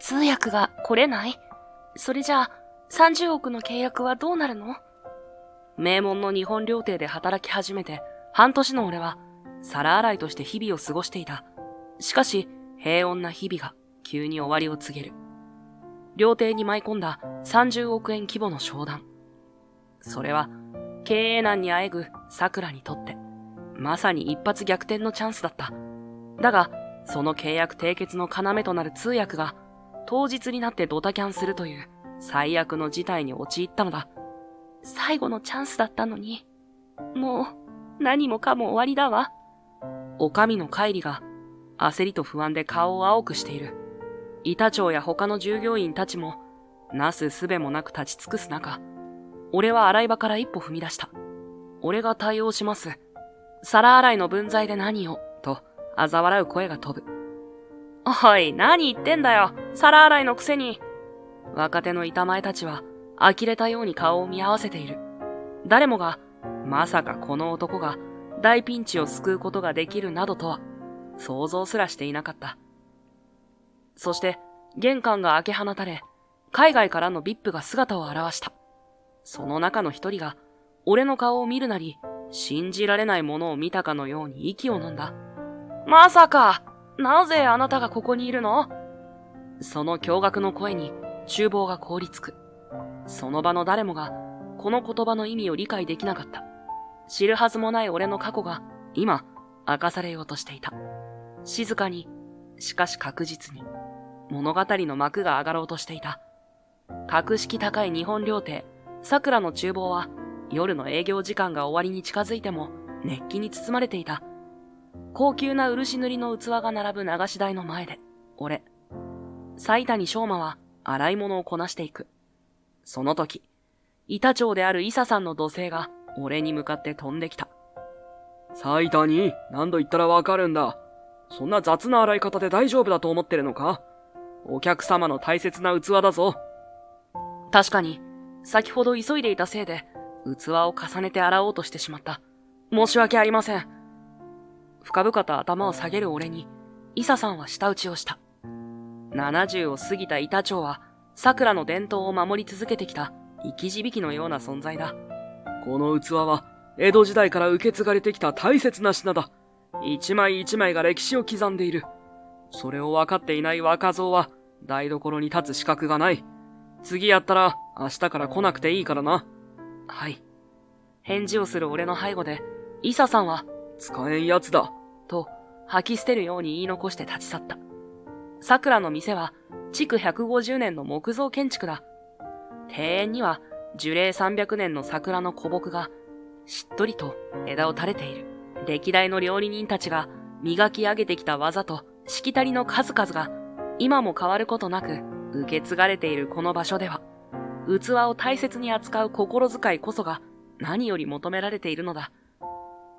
通訳が来れない？それじゃあ、30億の契約はどうなるの？名門の日本料亭で働き始めて半年の俺は皿洗いとして日々を過ごしていた。しかし平穏な日々が急に終わりを告げる。料亭に舞い込んだ30億円規模の商談。それは経営難にあえぐ桜にとってまさに一発逆転のチャンスだった。だがその契約締結の要となる通訳が当日になってドタキャンするという最悪の事態に陥ったのだ。最後のチャンスだったのに、もう何もかも終わりだわ。おかみのカイリが焦りと不安で顔を青くしている。板長や他の従業員たちもなすすべもなく立ち尽くす中、俺は洗い場から一歩踏み出した。俺が対応します。皿洗いの分際で何を、と嘲笑う声が飛ぶ。おい、何言ってんだよ。皿洗いのくせに。若手の板前たちは呆れたように顔を見合わせている。誰もが、まさかこの男が大ピンチを救うことができるなどとは想像すらしていなかった。そして玄関が開け放たれ、海外からの VIP が姿を現した。その中の一人が俺の顔を見るなり、信じられないものを見たかのように息を飲んだ。まさか、なぜあなたがここにいるの？その驚愕の声に厨房が凍りつく。その場の誰もがこの言葉の意味を理解できなかった。知るはずもない俺の過去が今明かされようとしていた。静かに、しかし確実に物語の幕が上がろうとしていた。格式高い日本料亭桜の厨房は夜の営業時間が終わりに近づいても熱気に包まれていた。高級な漆塗りの器が並ぶ流し台の前で俺、斉谷翔馬は洗い物をこなしていく。その時、板長である伊佐さんの土星が俺に向かって飛んできた。斉谷、何度言ったらわかるんだ。そんな雑な洗い方で大丈夫だと思ってるのか？お客様の大切な器だぞ。確かに、先ほど急いでいたせいで、器を重ねて洗おうとしてしまった。申し訳ありません。深々と頭を下げる俺に、伊佐さんは舌打ちをした。70を過ぎた板長は、桜の伝統を守り続けてきた生き字引のような存在だ。この器は、江戸時代から受け継がれてきた大切な品だ。一枚一枚が歴史を刻んでいる。それを分かっていない若造は、台所に立つ資格がない。次やったら、明日から来なくていいからな。はい。返事をする俺の背後で、伊佐さんは、使えんやつだ。と、吐き捨てるように言い残して立ち去った。桜の店は、築150年の木造建築だ。庭園には、樹齢300年の桜の古木が、しっとりと枝を垂れている。歴代の料理人たちが磨き上げてきた技としきたりの数々が、今も変わることなく受け継がれているこの場所では、器を大切に扱う心遣いこそが何より求められているのだ。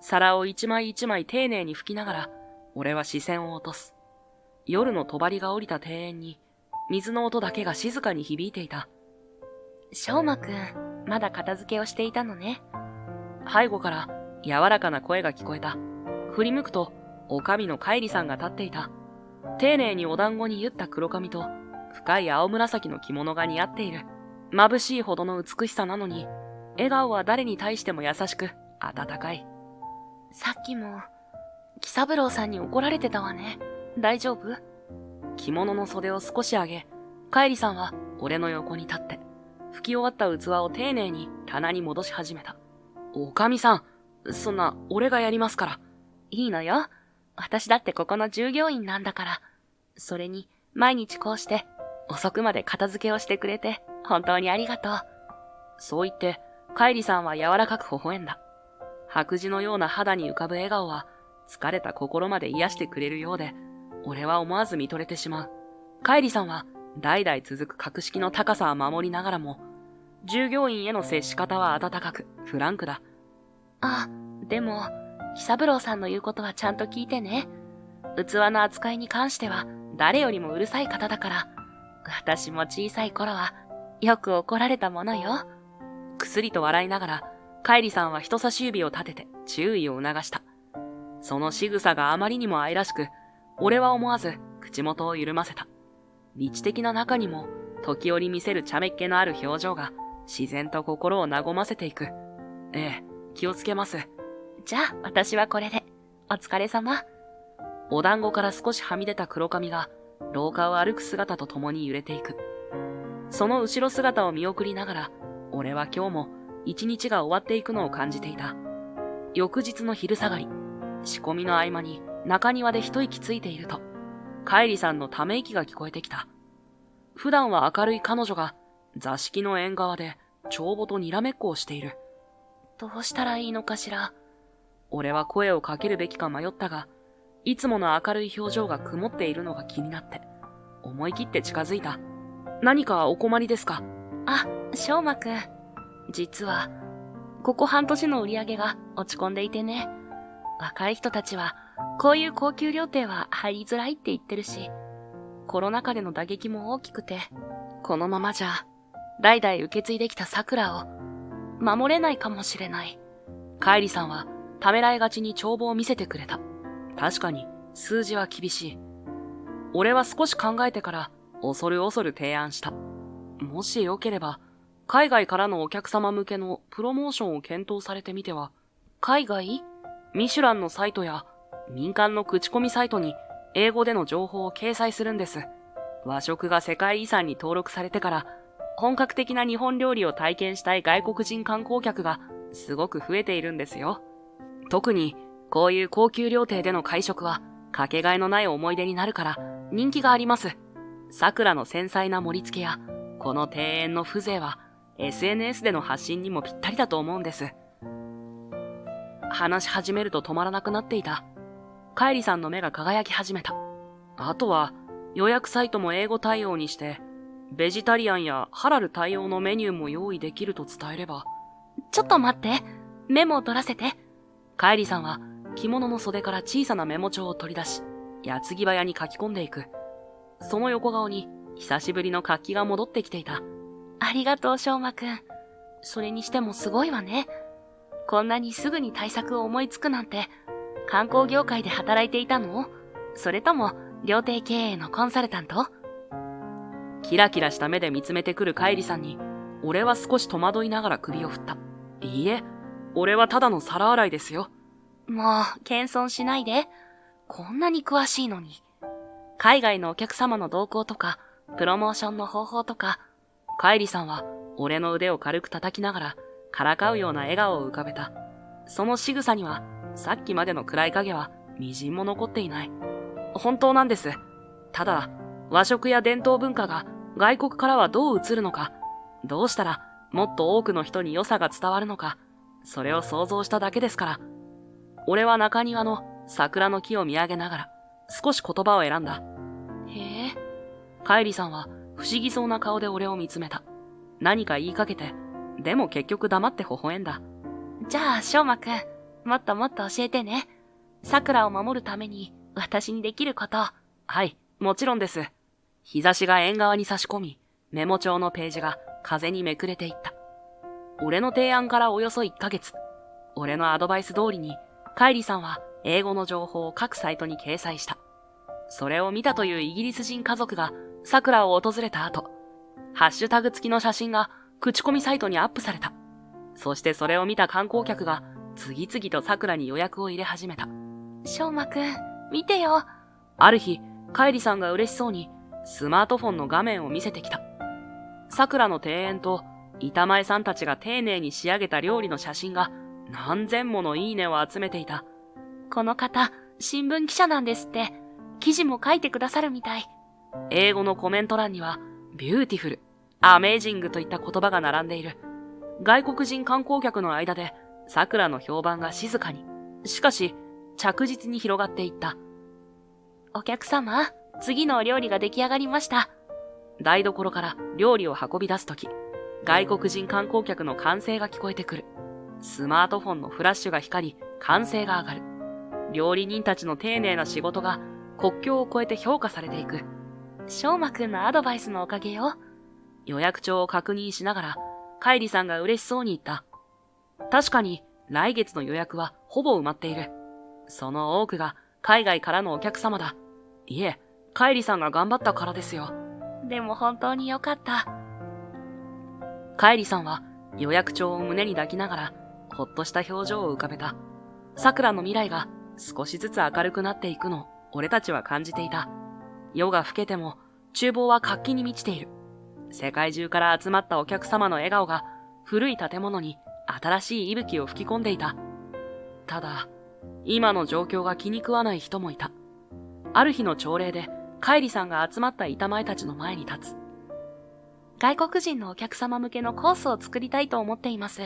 皿を一枚一枚丁寧に拭きながら、俺は視線を落とす。夜の帳が降りた庭園に、水の音だけが静かに響いていた。翔馬くん、まだ片付けをしていたのね。背後から柔らかな声が聞こえた。振り向くと、おかみのカイリさんが立っていた。丁寧にお団子に結った黒髪と、深い青紫の着物が似合っている。眩しいほどの美しさなのに、笑顔は誰に対しても優しく、温かい。さっきも、喜三郎さんに怒られてたわね。大丈夫？着物の袖を少し上げ、カイリさんは俺の横に立って、拭き終わった器を丁寧に棚に戻し始めた。おかみさん、そんな、俺がやりますから。いいのよ。私だってここの従業員なんだから。それに、毎日こうして、遅くまで片付けをしてくれて、本当にありがとう。そう言って、カイリさんは柔らかく微笑んだ。白磁のような肌に浮かぶ笑顔は、疲れた心まで癒してくれるようで、俺は思わず見とれてしまう。カイリさんは、代々続く格式の高さは守りながらも、従業員への接し方は温かく、フランクだ。あ、でも、喜三郎さんの言うことはちゃんと聞いてね。器の扱いに関しては、誰よりもうるさい方だから、私も小さい頃は、よく怒られたものよ。くすりと笑いながら、カイリさんは人差し指を立てて注意を促した。その仕草があまりにも愛らしく、俺は思わず口元を緩ませた。理知的な中にも、時折見せる茶目っ気のある表情が、自然と心を和ませていく。ええ、気をつけます。じゃあ、私はこれで。お疲れ様。お団子から少しはみ出た黒髪が、廊下を歩く姿と共に揺れていく。その後ろ姿を見送りながら、俺は今日も一日が終わっていくのを感じていた。翌日の昼下がり、仕込みの合間に中庭で一息ついていると、カイリさんのため息が聞こえてきた。普段は明るい彼女が座敷の縁側で帳簿とにらめっこをしている。どうしたらいいのかしら。俺は声をかけるべきか迷ったが、いつもの明るい表情が曇っているのが気になって、思い切って近づいた。何かお困りですか？あ、しょうまくん。実は、ここ半年の売り上げが落ち込んでいてね。若い人たちは、こういう高級料亭は入りづらいって言ってるし、コロナ禍での打撃も大きくて、このままじゃ、代々受け継いできた桜を、守れないかもしれない。カイリさんは、ためらいがちに帳簿を見せてくれた。確かに、数字は厳しい。俺は少し考えてから、恐る恐る提案した。もしよければ、海外からのお客様向けのプロモーションを検討されてみては。海外？ミシュランのサイトや民間の口コミサイトに英語での情報を掲載するんです。和食が世界遺産に登録されてから、本格的な日本料理を体験したい外国人観光客がすごく増えているんですよ。特に、こういう高級料亭での会食は、かけがえのない思い出になるから人気があります。桜の繊細な盛り付けや、この庭園の風情は、SNS での発信にもぴったりだと思うんです。話し始めると止まらなくなっていた。カイリさんの目が輝き始めた。あとは、予約サイトも英語対応にして、ベジタリアンやハラル対応のメニューも用意できると伝えれば。ちょっと待って。メモを取らせて。カイリさんは着物の袖から小さなメモ帳を取り出し、矢継ぎ早に書き込んでいく。その横顔に久しぶりの活気が戻ってきていた。ありがとう、しょうまくん。それにしてもすごいわね。こんなにすぐに対策を思いつくなんて、観光業界で働いていたの？それとも、料亭経営のコンサルタント？キラキラした目で見つめてくるカイリさんに、俺は少し戸惑いながら首を振った。いいえ、俺はただの皿洗いですよ。もう、謙遜しないで。こんなに詳しいのに。海外のお客様の動向とか、プロモーションの方法とか、カイリさんは俺の腕を軽く叩きながら、からかうような笑顔を浮かべた。その仕草には、さっきまでの暗い影は、みじんも残っていない。本当なんです。ただ、和食や伝統文化が外国からはどう映るのか、どうしたらもっと多くの人に良さが伝わるのか、それを想像しただけですから。俺は中庭の桜の木を見上げながら、少し言葉を選んだ。へえ。カイリさんは不思議そうな顔で俺を見つめた。何か言いかけて、でも結局黙って微笑んだ。じゃあ、しょうまくん、もっともっと教えてね。桜を守るために私にできること。はい、もちろんです。日差しが縁側に差し込み、メモ帳のページが風にめくれていった。俺の提案からおよそ1ヶ月。俺のアドバイス通りに、カイリさんは英語の情報を各サイトに掲載した。それを見たというイギリス人家族が桜を訪れた後、ハッシュタグ付きの写真が口コミサイトにアップされた。そしてそれを見た観光客が次々と桜に予約を入れ始めた。しょうまくん、見てよ。ある日、カイリさんが嬉しそうにスマートフォンの画面を見せてきた。桜の庭園と板前さんたちが丁寧に仕上げた料理の写真が何千ものいいねを集めていた。この方、新聞記者なんですって。記事も書いてくださるみたい。英語のコメント欄には、ビューティフル、アメージングといった言葉が並んでいる。外国人観光客の間で、桜の評判が静かに、しかし、着実に広がっていった。お客様、次のお料理が出来上がりました。台所から料理を運び出すとき、外国人観光客の歓声が聞こえてくる。スマートフォンのフラッシュが光り、歓声が上がる。料理人たちの丁寧な仕事が国境を越えて評価されていく。しょうまくんのアドバイスのおかげよ。予約帳を確認しながら、カイリさんが嬉しそうに言った。確かに、来月の予約はほぼ埋まっている。その多くが海外からのお客様だ。いえ、カイリさんが頑張ったからですよ。でも本当によかった。カイリさんは予約帳を胸に抱きながら、ほっとした表情を浮かべた。桜の未来が少しずつ明るくなっていくのを俺たちは感じていた。夜が更けても厨房は活気に満ちている。世界中から集まったお客様の笑顔が古い建物に新しい息吹を吹き込んでいた。ただ、今の状況が気に食わない人もいた。ある日の朝礼でカイリさんが集まった板前たちの前に立つ。外国人のお客様向けのコースを作りたいと思っています。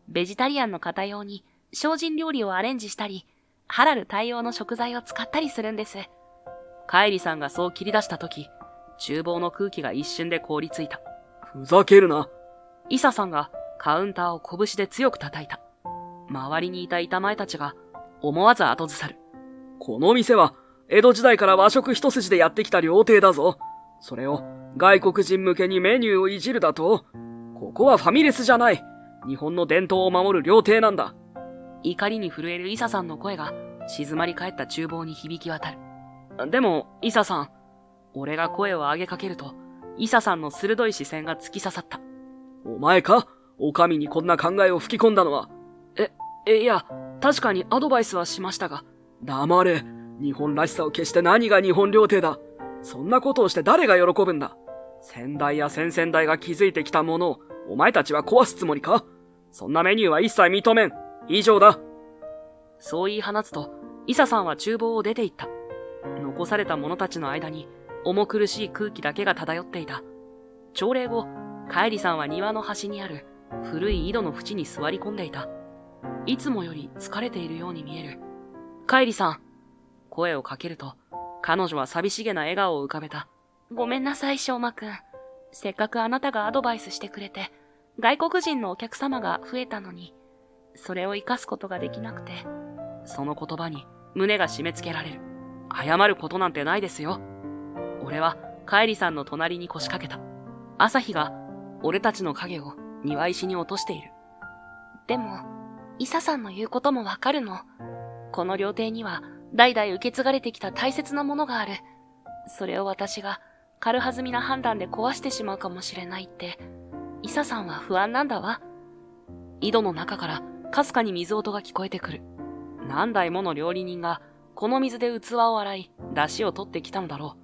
ベジタリアンの方用に精進料理をアレンジしたり、ハラル対応の食材を使ったりするんです。カイリさんがそう切り出したとき、厨房の空気が一瞬で凍りついた。ふざけるな。イサさんがカウンターを拳で強く叩いた。周りにいた板前たちが思わず後ずさる。この店は江戸時代から和食一筋でやってきた料亭だぞ。それを外国人向けにメニューをいじるだと？ここはファミレスじゃない。日本の伝統を守る料亭なんだ。怒りに震えるイサさんの声が静まり返った厨房に響き渡る。でも、イサさん。俺が声を上げかけると、イサさんの鋭い視線が突き刺さった。お前か？お上にこんな考えを吹き込んだのは。いや、確かにアドバイスはしましたが。黙れ。日本らしさを消して何が日本料亭だ。そんなことをして誰が喜ぶんだ。先代や先々代が築いてきたものをお前たちは壊すつもりか？そんなメニューは一切認めん。以上だ。そう言い放つと、イサさんは厨房を出て行った。残された者たちの間に重苦しい空気だけが漂っていた。朝礼後、カイリさんは庭の端にある古い井戸の縁に座り込んでいた。いつもより疲れているように見える。カイリさん。声をかけると、彼女は寂しげな笑顔を浮かべた。ごめんなさい、翔馬くん。せっかくあなたがアドバイスしてくれて、外国人のお客様が増えたのに、それを生かすことができなくて。その言葉に胸が締め付けられる。謝ることなんてないですよ。俺はカイリさんの隣に腰掛けた。朝日が俺たちの影を庭石に落としている。でも、イサさんの言うこともわかるの。この料亭には代々受け継がれてきた大切なものがある。それを私が軽はずみな判断で壊してしまうかもしれないって、イサさんは不安なんだわ。井戸の中からかすかに水音が聞こえてくる。何代もの料理人がこの水で器を洗い、出汁を取ってきたのだろ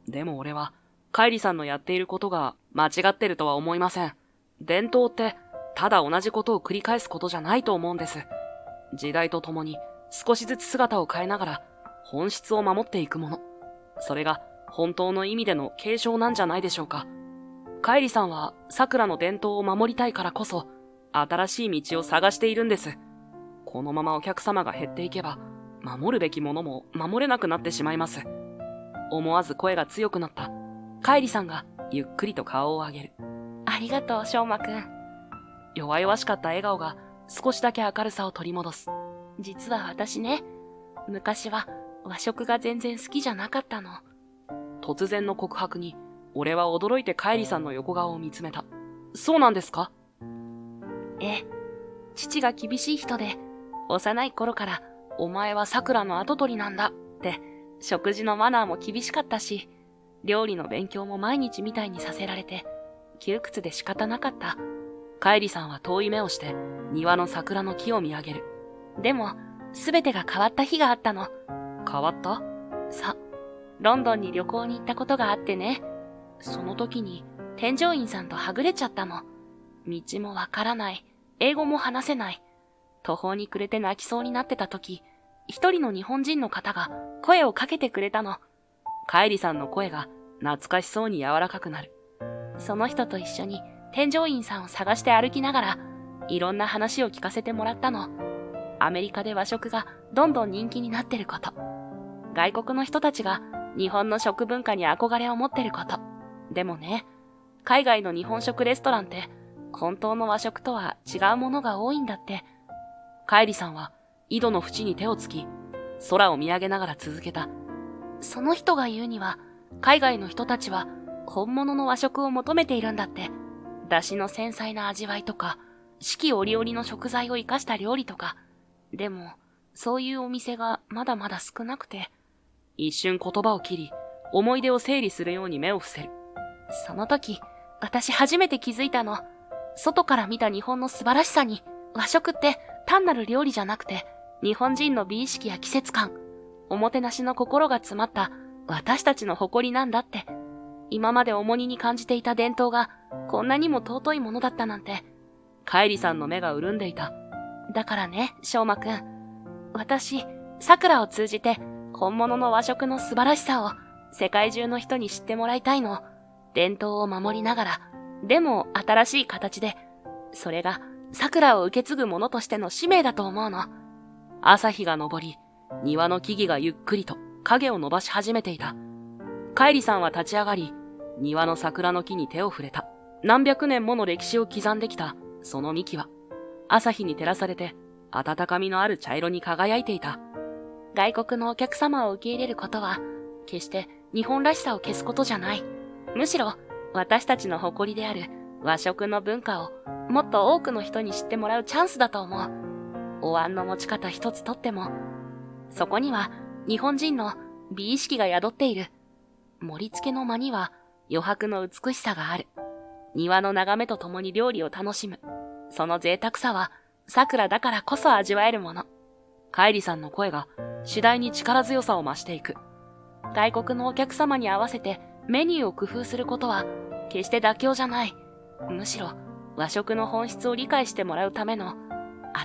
う。でも俺は、カイリさんのやっていることが間違ってるとは思いません。伝統って、ただ同じことを繰り返すことじゃないと思うんです。時代とともに少しずつ姿を変えながら、本質を守っていくもの。それが本当の意味での継承なんじゃないでしょうか。カイリさんは桜の伝統を守りたいからこそ、新しい道を探しているんです。このままお客様が減っていけば、守るべきものも守れなくなってしまいます。思わず声が強くなった。カイリさんがゆっくりと顔を上げる。ありがとう、翔馬くん。弱々しかった笑顔が少しだけ明るさを取り戻す。実は私ね、昔は和食が全然好きじゃなかったの。突然の告白に、俺は驚いてカイリさんの横顔を見つめた。そうなんですか？ええ、父が厳しい人で、幼い頃からお前は桜の跡取りなんだって食事のマナーも厳しかったし、料理の勉強も毎日みたいにさせられて窮屈で仕方なかった。カイリさんは遠い目をして庭の桜の木を見上げる。でも全てが変わった日があったの。変わった？さ、ロンドンに旅行に行ったことがあってね。その時に添乗員さんとはぐれちゃったの。道もわからない。英語も話せない。途方に暮れて泣きそうになってた時、一人の日本人の方が声をかけてくれたの。カイリさんの声が懐かしそうに柔らかくなる。その人と一緒に添乗員さんを探して歩きながら、いろんな話を聞かせてもらったの。アメリカで和食がどんどん人気になってること。外国の人たちが日本の食文化に憧れを持ってること。でもね、海外の日本食レストランって本当の和食とは違うものが多いんだって。カイリさんは井戸の縁に手をつき、空を見上げながら続けた。その人が言うには、海外の人たちは本物の和食を求めているんだって。出汁の繊細な味わいとか、四季折々の食材を生かした料理とか。でも、そういうお店がまだまだ少なくて。一瞬言葉を切り、思い出を整理するように目を伏せる。その時、私初めて気づいたの。外から見た日本の素晴らしさに、和食って単なる料理じゃなくて、日本人の美意識や季節感、おもてなしの心が詰まった私たちの誇りなんだって。今まで重荷に感じていた伝統がこんなにも尊いものだったなんて。カイリさんの目が潤んでいた。だからね、翔馬くん。私、桜を通じて本物の和食の素晴らしさを世界中の人に知ってもらいたいの。伝統を守りながら、でも新しい形で。それが桜を受け継ぐ者としての使命だと思うの。朝日が昇り、庭の木々がゆっくりと影を伸ばし始めていた。カイリさんは立ち上がり、庭の桜の木に手を触れた。何百年もの歴史を刻んできた、その幹は、朝日に照らされて、温かみのある茶色に輝いていた。外国のお客様を受け入れることは、決して日本らしさを消すことじゃない。むしろ、私たちの誇りである和食の文化を、もっと多くの人に知ってもらうチャンスだと思う。お椀の持ち方一つとっても、そこには日本人の美意識が宿っている。盛り付けの間には余白の美しさがある。庭の眺めとともに料理を楽しむ。その贅沢さは桜だからこそ味わえるもの。カイリさんの声が次第に力強さを増していく。外国のお客様に合わせてメニューを工夫することは決して妥協じゃない。むしろ和食の本質を理解してもらうための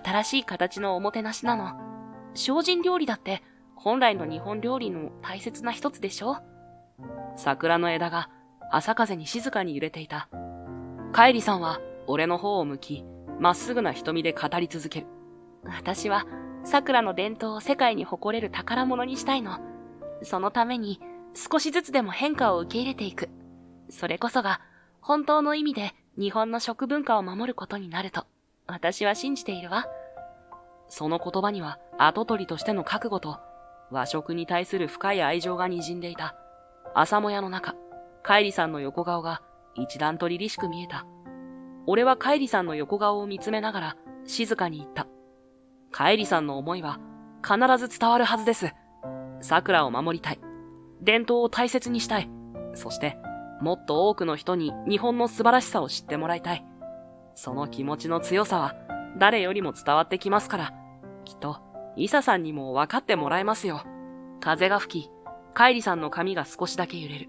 新しい形のおもてなしなの。精進料理だって本来の日本料理の大切な一つでしょ。桜の枝が朝風に静かに揺れていた。カイリさんは俺の方を向き、まっすぐな瞳で語り続ける。私は桜の伝統を世界に誇れる宝物にしたいの。そのために少しずつでも変化を受け入れていく。それこそが本当の意味で日本の食文化を守ることになると私は信じているわ。その言葉には跡取りとしての覚悟と和食に対する深い愛情が滲んでいた。朝もやの中、カイリさんの横顔が一段と凛々しく見えた。俺はカイリさんの横顔を見つめながら静かに言った。カイリさんの思いは必ず伝わるはずです。桜を守りたい。伝統を大切にしたい。そして、もっと多くの人に日本の素晴らしさを知ってもらいたい。その気持ちの強さは誰よりも伝わってきますから、きっとイサさんにも分かってもらえますよ。風が吹き、カイリさんの髪が少しだけ揺れる。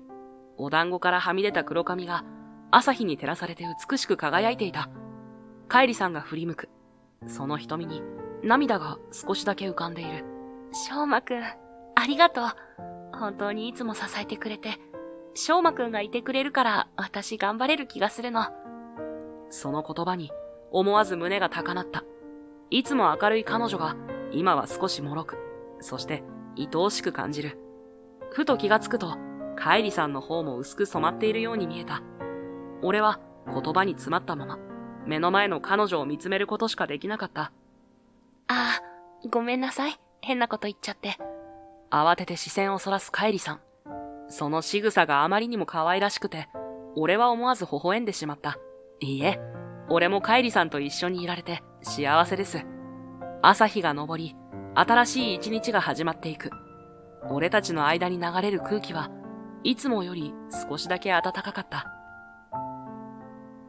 お団子からはみ出た黒髪が朝日に照らされて美しく輝いていた。カイリさんが振り向く。その瞳に涙が少しだけ浮かんでいる。翔馬くん、ありがとう。本当にいつも支えてくれて、翔馬くんがいてくれるから私頑張れる気がするの。その言葉に思わず胸が高鳴った。いつも明るい彼女が今は少し脆く、そして愛おしく感じる。ふと気がつくと、カイリさんの方も薄く染まっているように見えた。俺は言葉に詰まったまま、目の前の彼女を見つめることしかできなかった。ああ、ごめんなさい。変なこと言っちゃって。慌てて視線をそらすカイリさん。その仕草があまりにも可愛らしくて、俺は思わず微笑んでしまった。いいえ、俺もカイリさんと一緒にいられて幸せです。朝日が昇り、新しい一日が始まっていく。俺たちの間に流れる空気はいつもより少しだけ暖かかった。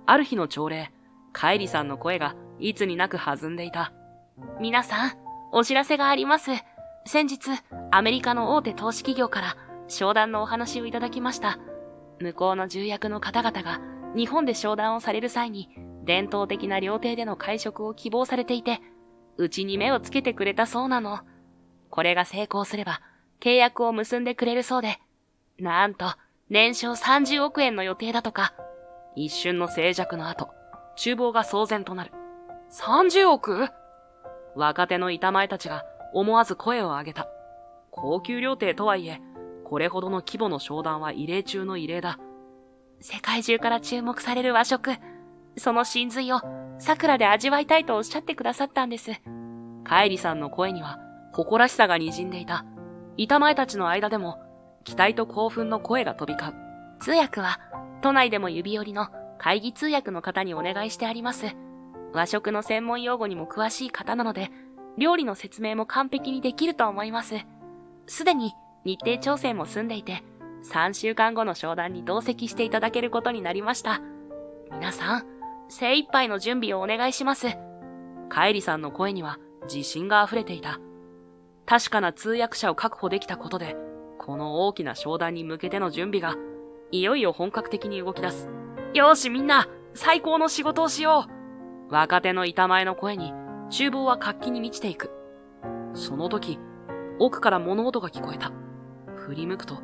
ある日の朝礼、カイリさんの声がいつになく弾んでいた。皆さん、お知らせがあります。先日、アメリカの大手投資企業から商談のお話をいただきました。向こうの重役の方々が日本で商談をされる際に伝統的な料亭での会食を希望されていて、うちに目をつけてくれたそうなの。これが成功すれば契約を結んでくれるそうで、なんと年商30億円の予定だとか。一瞬の静寂の後、厨房が騒然となる。30億？若手の板前たちが思わず声を上げた。高級料亭とはいえ、これほどの規模の商談は異例中の異例だ。世界中から注目される和食、その真髄を桜で味わいたいとおっしゃってくださったんです。カイリさんの声には誇らしさが滲んでいた。板前たちの間でも期待と興奮の声が飛び交う。通訳は都内でも指折りの会議通訳の方にお願いしてあります。和食の専門用語にも詳しい方なので、料理の説明も完璧にできると思います。すでに日程調整も済んでいて、3週間後の商談に同席していただけることになりました。皆さん、精一杯の準備をお願いします。カイリさんの声には自信が溢れていた。確かな通訳者を確保できたことで、この大きな商談に向けての準備が、いよいよ本格的に動き出す。よーしみんな、最高の仕事をしよう。若手の板前の声に、厨房は活気に満ちていく。その時、奥から物音が聞こえた。振り向くと、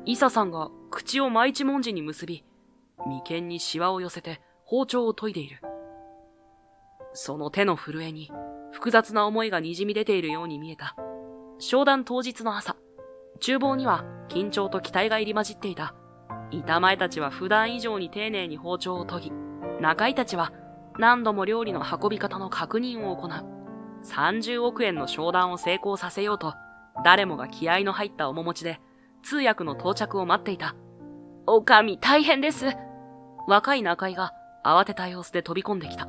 イサさんが口を真一文字に結び、眉間にシワを寄せて包丁を研いでいる。その手の震えに複雑な思いが滲み出ているように見えた。商談当日の朝、厨房には緊張と期待が入り混じっていた。板前たちは普段以上に丁寧に包丁を研ぎ、仲居たちは何度も料理の運び方の確認を行う。30億円の商談を成功させようと、誰もが気合の入った面持ちで通訳の到着を待っていた。おかみ大変です。若い仲居が慌てた様子で飛び込んできた。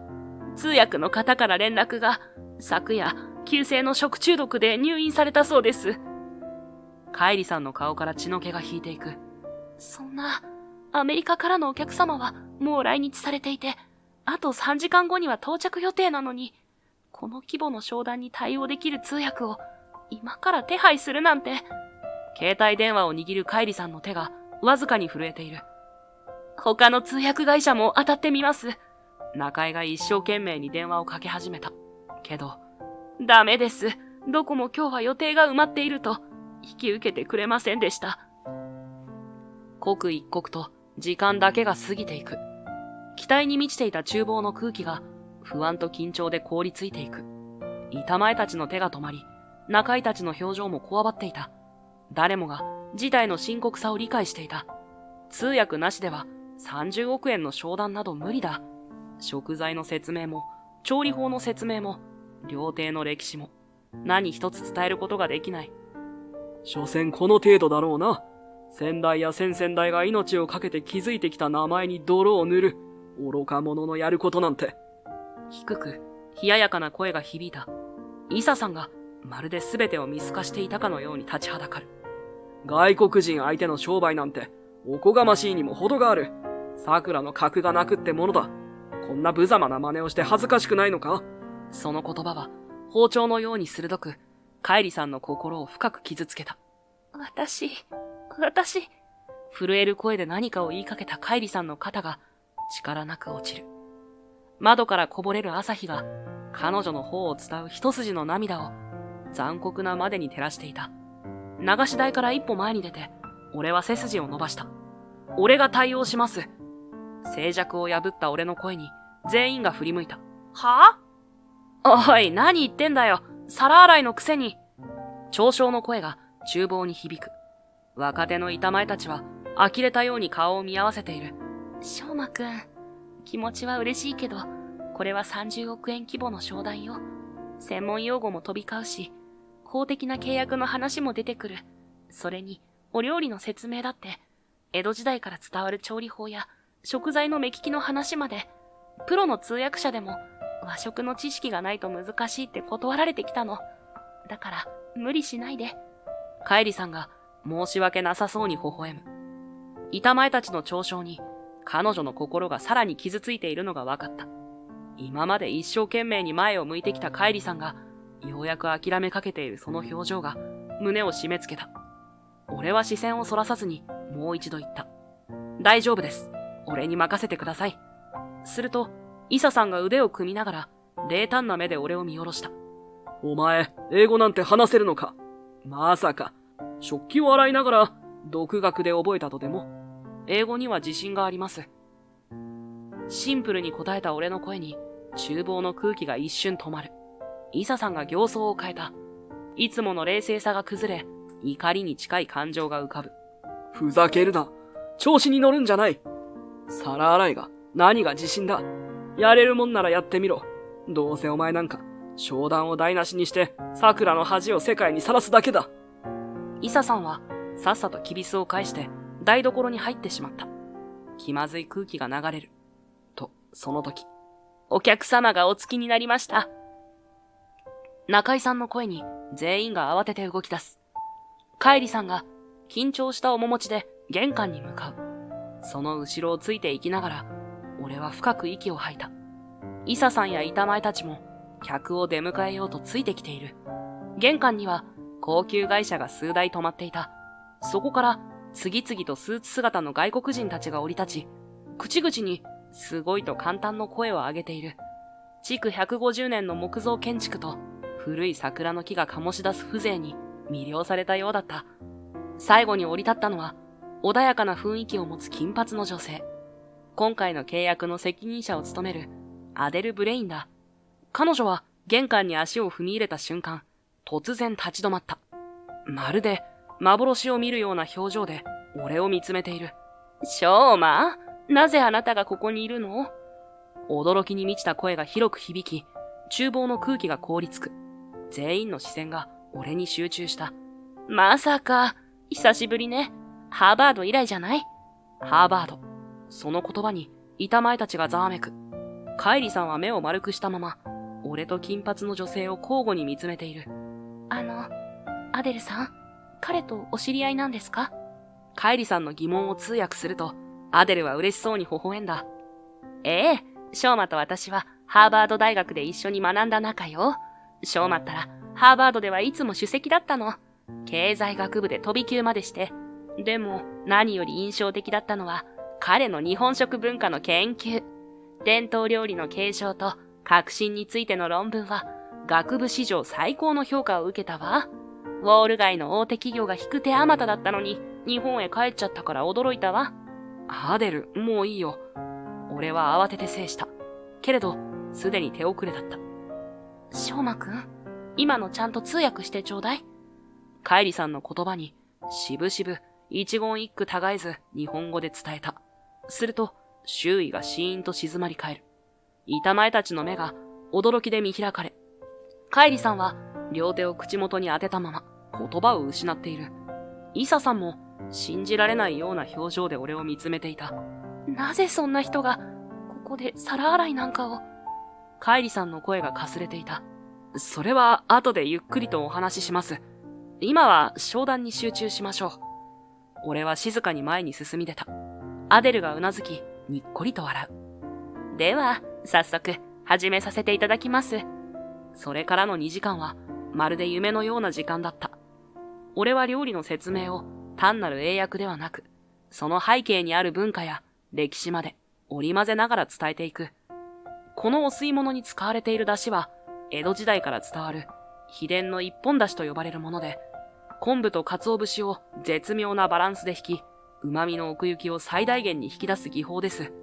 通訳の方から連絡が、昨夜、急性の食中毒で入院されたそうです。カイリさんの顔から血の気が引いていく。そんな、アメリカからのお客様はもう来日されていて、あと3時間後には到着予定なのに、この規模の商談に対応できる通訳を今から手配するなんて。携帯電話を握るカイリさんの手がわずかに震えている。他の通訳会社も当たってみます。中井が一生懸命に電話をかけ始めた。けど、ダメです。どこも今日は予定が埋まっていると、引き受けてくれませんでした。刻一刻と時間だけが過ぎていく。期待に満ちていた厨房の空気が不安と緊張で凍りついていく。板前たちの手が止まり、中井たちの表情もこわばっていた。誰もが事態の深刻さを理解していた。通訳なしでは30億円の商談など無理だ。食材の説明も、調理法の説明も、料亭の歴史も、何一つ伝えることができない。所詮この程度だろうな。先代や先々代が命をかけて築いてきた名前に泥を塗る愚か者のやることなんて。低く、冷ややかな声が響いた。イサさんが、まるで全てを見透かしていたかのように立ちはだかる。外国人相手の商売なんて、おこがましいにも程がある。桜の格がなくってものだ。こんな無様な真似をして恥ずかしくないのか？その言葉は、包丁のように鋭く、カイリさんの心を深く傷つけた。私、震える声で何かを言いかけたカイリさんの肩が力なく落ちる。窓からこぼれる朝日が彼女の方を伝う一筋の涙を残酷なまでに照らしていた。流し台から一歩前に出て、俺は背筋を伸ばした。俺が対応します。静寂を破った俺の声に全員が振り向いた。はぁ？おい、何言ってんだよ。皿洗いのくせに。嘲笑の声が厨房に響く。若手の板前たちは呆れたように顔を見合わせている。しょうまくん、気持ちは嬉しいけど、これは30億円規模の商談よ。専門用語も飛び交うし、公的な契約の話も出てくる。それに、お料理の説明だって、江戸時代から伝わる調理法や食材の目利きの話まで、プロの通訳者でも和食の知識がないと難しいって断られてきたの。だから、無理しないで。カイリさんが申し訳なさそうに微笑む。板前たちの嘲笑に、彼女の心がさらに傷ついているのが分かった。今まで一生懸命に前を向いてきたカイリさんが、ようやく諦めかけているその表情が胸を締め付けた。俺は視線をそらさずにもう一度言った。大丈夫です。俺に任せてください。すると、イサさんが腕を組みながら、冷淡な目で俺を見下ろした。お前、英語なんて話せるのか？まさか、食器を洗いながら、独学で覚えたとでも？英語には自信があります。シンプルに答えた俺の声に、厨房の空気が一瞬止まる。イサさんが形相を変えた。いつもの冷静さが崩れ、怒りに近い感情が浮かぶ。ふざけるな。調子に乗るんじゃない。皿洗いが何が自信だ。やれるもんならやってみろ。どうせお前なんか、商談を台無しにして、桜の恥を世界にさらすだけだ。イサさんは、さっさときびすを返して、台所に入ってしまった。気まずい空気が流れる。と、その時。お客様がお着きになりました。中井さんの声に全員が慌てて動き出す。カイリさんが緊張した面持ちで玄関に向かう。その後ろをついていきながら、俺は深く息を吐いた。イサさんや板前たちも客を出迎えようとついてきている。玄関には高級外車が数台止まっていた。そこから次々とスーツ姿の外国人たちが降り立ち、口々にすごいと簡単の声を上げている。築150年の木造建築と古い桜の木が醸し出す風情に魅了されたようだった。最後に降り立ったのは穏やかな雰囲気を持つ金髪の女性。今回の契約の責任者を務めるアデル・ブレインだ。彼女は玄関に足を踏み入れた瞬間、突然立ち止まった。まるで幻を見るような表情で俺を見つめている。ショーマ、なぜあなたがここにいるの？驚きに満ちた声が広く響き、厨房の空気が凍りつく。全員の視線が俺に集中した。まさか、久しぶりね。ハーバード以来じゃない？ハーバード。その言葉に板前たちがざわめく。カイリさんは目を丸くしたまま、俺と金髪の女性を交互に見つめている。アデルさん、彼とお知り合いなんですか？カイリさんの疑問を通訳すると、アデルは嬉しそうに微笑んだ。ええ、ショーマと私はハーバード大学で一緒に学んだ仲よ。ショーマったら、ハーバードではいつも首席だったの。経済学部で飛び級までして。でも、何より印象的だったのは、彼の日本食文化の研究。伝統料理の継承と革新についての論文は、学部史上最高の評価を受けたわ。ウォール街の大手企業が引く手あまただったのに、日本へ帰っちゃったから驚いたわ。アデル、もういいよ。俺は慌てて制した。けれど、すでに手遅れだった。ショーマくん、今のちゃんと通訳してちょうだい。カイリさんの言葉に、しぶしぶ、一言一句たがえず日本語で伝えた。すると、周囲がシーンと静まり返る。板前たちの目が驚きで見開かれ、カイリさんは両手を口元に当てたまま言葉を失っている。イサさんも信じられないような表情で俺を見つめていた。なぜそんな人がここで皿洗いなんかを。カイリさんの声がかすれていた。それは後でゆっくりとお話しします。今は商談に集中しましょう。俺は静かに前に進み出た。アデルがうなずき、にっこりと笑う。では、早速、始めさせていただきます。それからの2時間は、まるで夢のような時間だった。俺は料理の説明を単なる英訳ではなく、その背景にある文化や歴史まで織り交ぜながら伝えていく。このお吸い物に使われている出汁は、江戸時代から伝わる秘伝の一本出汁と呼ばれるもので、昆布と鰹節を絶妙なバランスで引き、旨味の奥行きを最大限に引き出す技法です。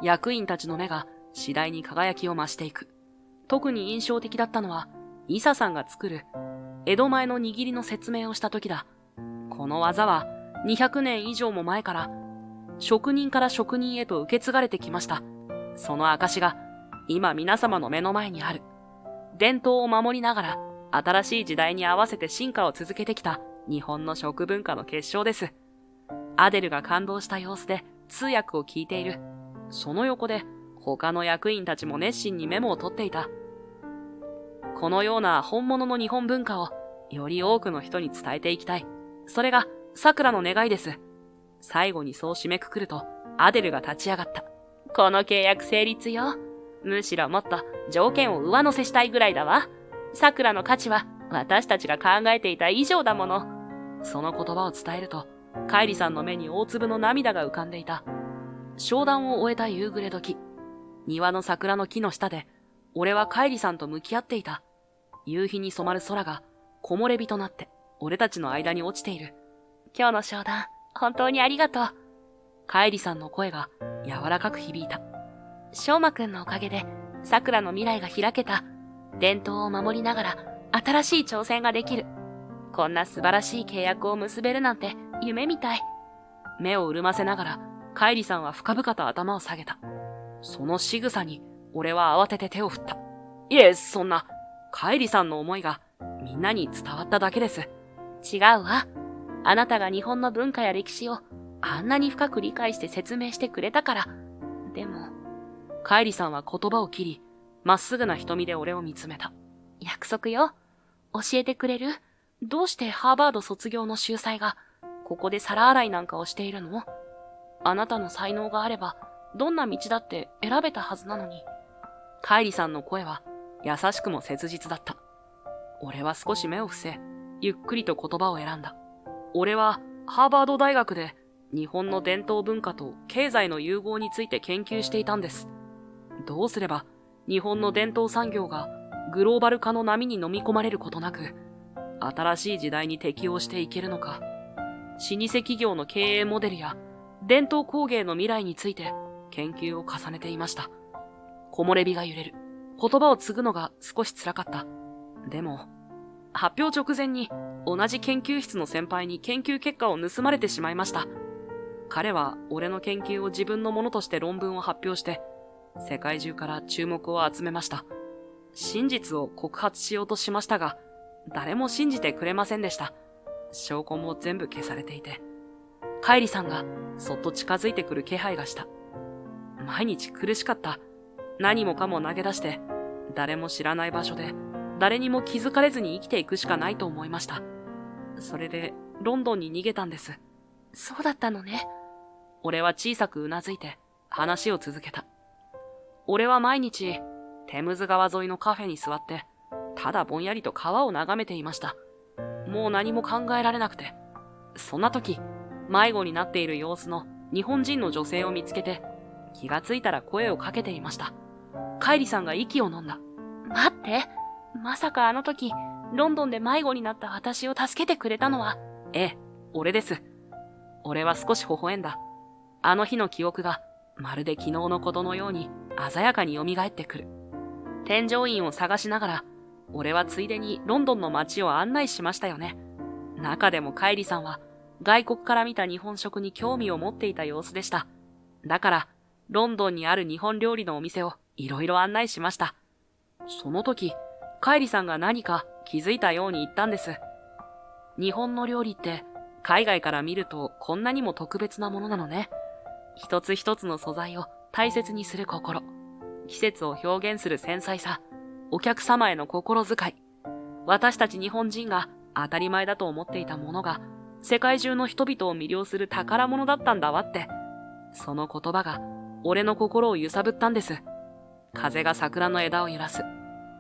役員たちの目が次第に輝きを増していく。特に印象的だったのは、イサさんが作る江戸前の握りの説明をした時だ。この技は200年以上も前から職人から職人へと受け継がれてきました。その証が今皆様の目の前にある。伝統を守りながら新しい時代に合わせて進化を続けてきた日本の食文化の結晶です。アデルが感動した様子で通訳を聞いている。その横で他の役員たちも熱心にメモを取っていた。このような本物の日本文化をより多くの人に伝えていきたい。それが桜の願いです。最後にそう締めくくるとアデルが立ち上がった。この契約成立よ。むしろもっと条件を上乗せしたいぐらいだわ。桜の価値は私たちが考えていた以上だもの。その言葉を伝えると、カイリさんの目に大粒の涙が浮かんでいた。商談を終えた夕暮れ時、庭の桜の木の下で、俺はカイリさんと向き合っていた。夕日に染まる空が木漏れ日となって俺たちの間に落ちている。今日の商談、本当にありがとう。カイリさんの声が柔らかく響いた。翔馬くんのおかげで桜の未来が開けた。伝統を守りながら新しい挑戦ができる。こんな素晴らしい契約を結べるなんて夢みたい。目を潤ませながらカイリさんは深々と頭を下げた。その仕草に俺は慌てて手を振った。いえ、そんな。カイリさんの思いがみんなに伝わっただけです。違うわ。あなたが日本の文化や歴史をあんなに深く理解して説明してくれたから。でも、カイリさんは言葉を切り、まっすぐな瞳で俺を見つめた。約束よ。教えてくれる？どうしてハーバード卒業の秀才がここで皿洗いなんかをしているの？あなたの才能があれば、どんな道だって選べたはずなのに。カイリさんの声は優しくも切実だった。俺は少し目を伏せ、ゆっくりと言葉を選んだ。俺はハーバード大学で日本の伝統文化と経済の融合について研究していたんです。どうすれば日本の伝統産業がグローバル化の波に飲み込まれることなく、新しい時代に適応していけるのか。老舗企業の経営モデルや伝統工芸の未来について研究を重ねていました。木漏れ日が揺れる。言葉を継ぐのが少し辛かった。でも、発表直前に同じ研究室の先輩に研究結果を盗まれてしまいました。彼は俺の研究を自分のものとして論文を発表して、世界中から注目を集めました。真実を告発しようとしましたが、誰も信じてくれませんでした。証拠も全部消されていて。カイリさんがそっと近づいてくる気配がした。毎日苦しかった。何もかも投げ出して、誰も知らない場所で、誰にも気づかれずに生きていくしかないと思いました。それで、ロンドンに逃げたんです。そうだったのね。俺は小さくうなずいて、話を続けた。俺は毎日、テムズ川沿いのカフェに座って、ただぼんやりと川を眺めていました。もう何も考えられなくて。そんな時、迷子になっている様子の日本人の女性を見つけて、気がついたら声をかけていました。カイリさんが息を飲んだ。待って、まさかあの時、ロンドンで迷子になった私を助けてくれたのは？ええ、俺です。俺は少し微笑んだ。あの日の記憶が、まるで昨日のことのように鮮やかに蘇ってくる。添乗員を探しながら、俺はついでにロンドンの街を案内しましたよね。中でもカイリさんは、外国から見た日本食に興味を持っていた様子でした。だから、ロンドンにある日本料理のお店をいろいろ案内しました。その時、カイリさんが何か気づいたように言ったんです。日本の料理って海外から見るとこんなにも特別なものなのね。一つ一つの素材を大切にする心、季節を表現する繊細さ、お客様への心遣い。私たち日本人が当たり前だと思っていたものが世界中の人々を魅了する宝物だったんだわって。その言葉が俺の心を揺さぶったんです。風が桜の枝を揺らす。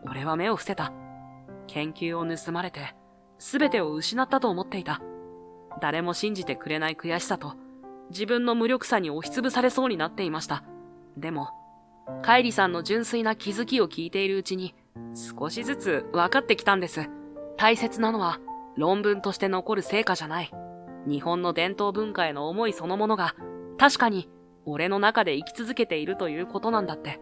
俺は目を伏せた。研究を盗まれて、すべてを失ったと思っていた。誰も信じてくれない悔しさと、自分の無力さに押しつぶされそうになっていました。でも、カイリさんの純粋な気づきを聞いているうちに、少しずつ分かってきたんです。大切なのは、論文として残る成果じゃない。日本の伝統文化への思いそのものが、確かに、俺の中で生き続けているということなんだって。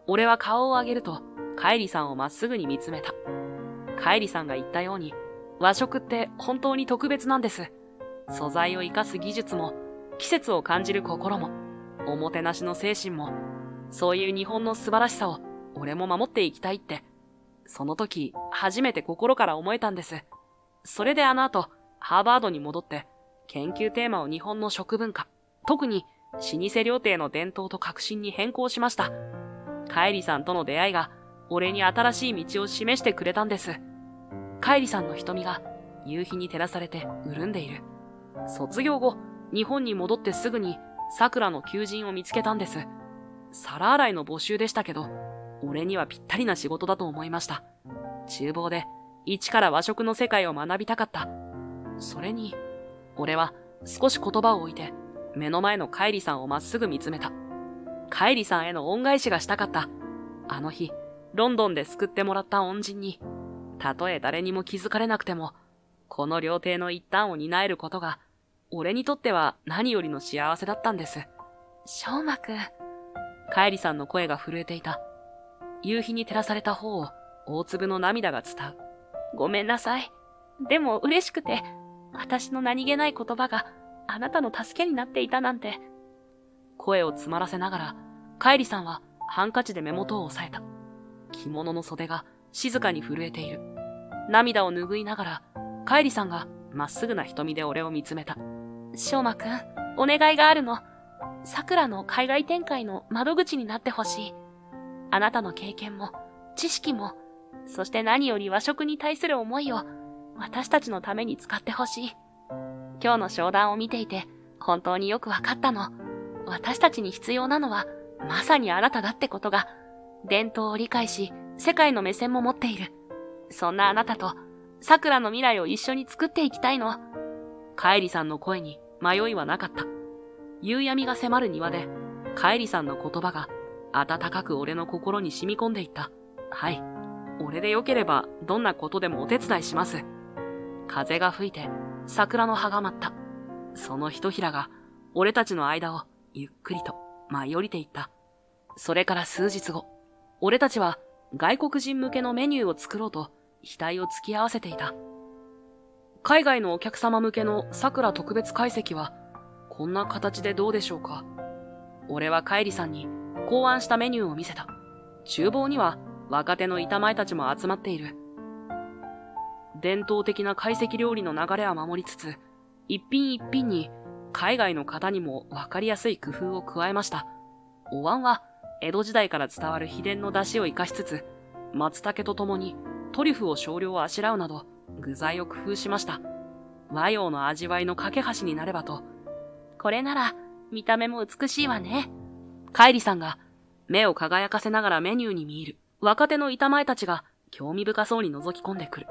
俺は顔を上げると、カイリさんをまっすぐに見つめた。カイリさんが言ったように、和食って本当に特別なんです。素材を生かす技術も、季節を感じる心も、おもてなしの精神も、そういう日本の素晴らしさを俺も守っていきたいって、その時初めて心から思えたんです。それであの後、ハーバードに戻って、研究テーマを日本の食文化、特に老舗料亭の伝統と革新に変更しました。カイリさんとの出会いが、俺に新しい道を示してくれたんです。カイリさんの瞳が夕日に照らされて潤んでいる。卒業後、日本に戻ってすぐに桜の求人を見つけたんです。皿洗いの募集でしたけど、俺にはぴったりな仕事だと思いました。厨房で一から和食の世界を学びたかった。それに、俺は少し言葉を置いて目の前のカイリさんをまっすぐ見つめた。カイリさんへの恩返しがしたかった。あの日、ロンドンで救ってもらった恩人に、たとえ誰にも気づかれなくても、この料亭の一端を担えることが、俺にとっては何よりの幸せだったんです。翔馬くん。カイリさんの声が震えていた。夕日に照らされた方を大粒の涙が伝う。ごめんなさい。でも嬉しくて、私の何気ない言葉があなたの助けになっていたなんて。声を詰まらせながら、カイリさんはハンカチで目元を押さえた。着物の袖が静かに震えている。涙を拭いながら、カイリさんがまっすぐな瞳で俺を見つめた。翔馬くん、お願いがあるの。桜の海外展開の窓口になってほしい。あなたの経験も、知識も、そして何より和食に対する思いを、私たちのために使ってほしい。今日の商談を見ていて、本当によくわかったの。私たちに必要なのは、まさにあなただってことが、伝統を理解し、世界の目線も持っている。そんなあなたと、桜の未来を一緒に作っていきたいの。カエリさんの声に迷いはなかった。夕闇が迫る庭で、カエリさんの言葉が、温かく俺の心に染み込んでいった。はい。俺でよければ、どんなことでもお手伝いします。風が吹いて、桜の葉が舞った。そのひとひらが、俺たちの間を、ゆっくりと舞い降りていった。それから数日後、俺たちは外国人向けのメニューを作ろうと額を突き合わせていた。海外のお客様向けの桜特別会席はこんな形でどうでしょうか。俺はカエリさんに考案したメニューを見せた。厨房には若手の板前たちも集まっている。伝統的な会席料理の流れは守りつつ、一品一品に海外の方にもわかりやすい工夫を加えました。お椀は江戸時代から伝わる秘伝の出汁を生かしつつ、松茸とともにトリュフを少量あしらうなど具材を工夫しました。和洋の味わいの架け橋になればと。これなら見た目も美しいわね。カイリさんが目を輝かせながらメニューに見入る。若手の板前たちが興味深そうに覗き込んでくる。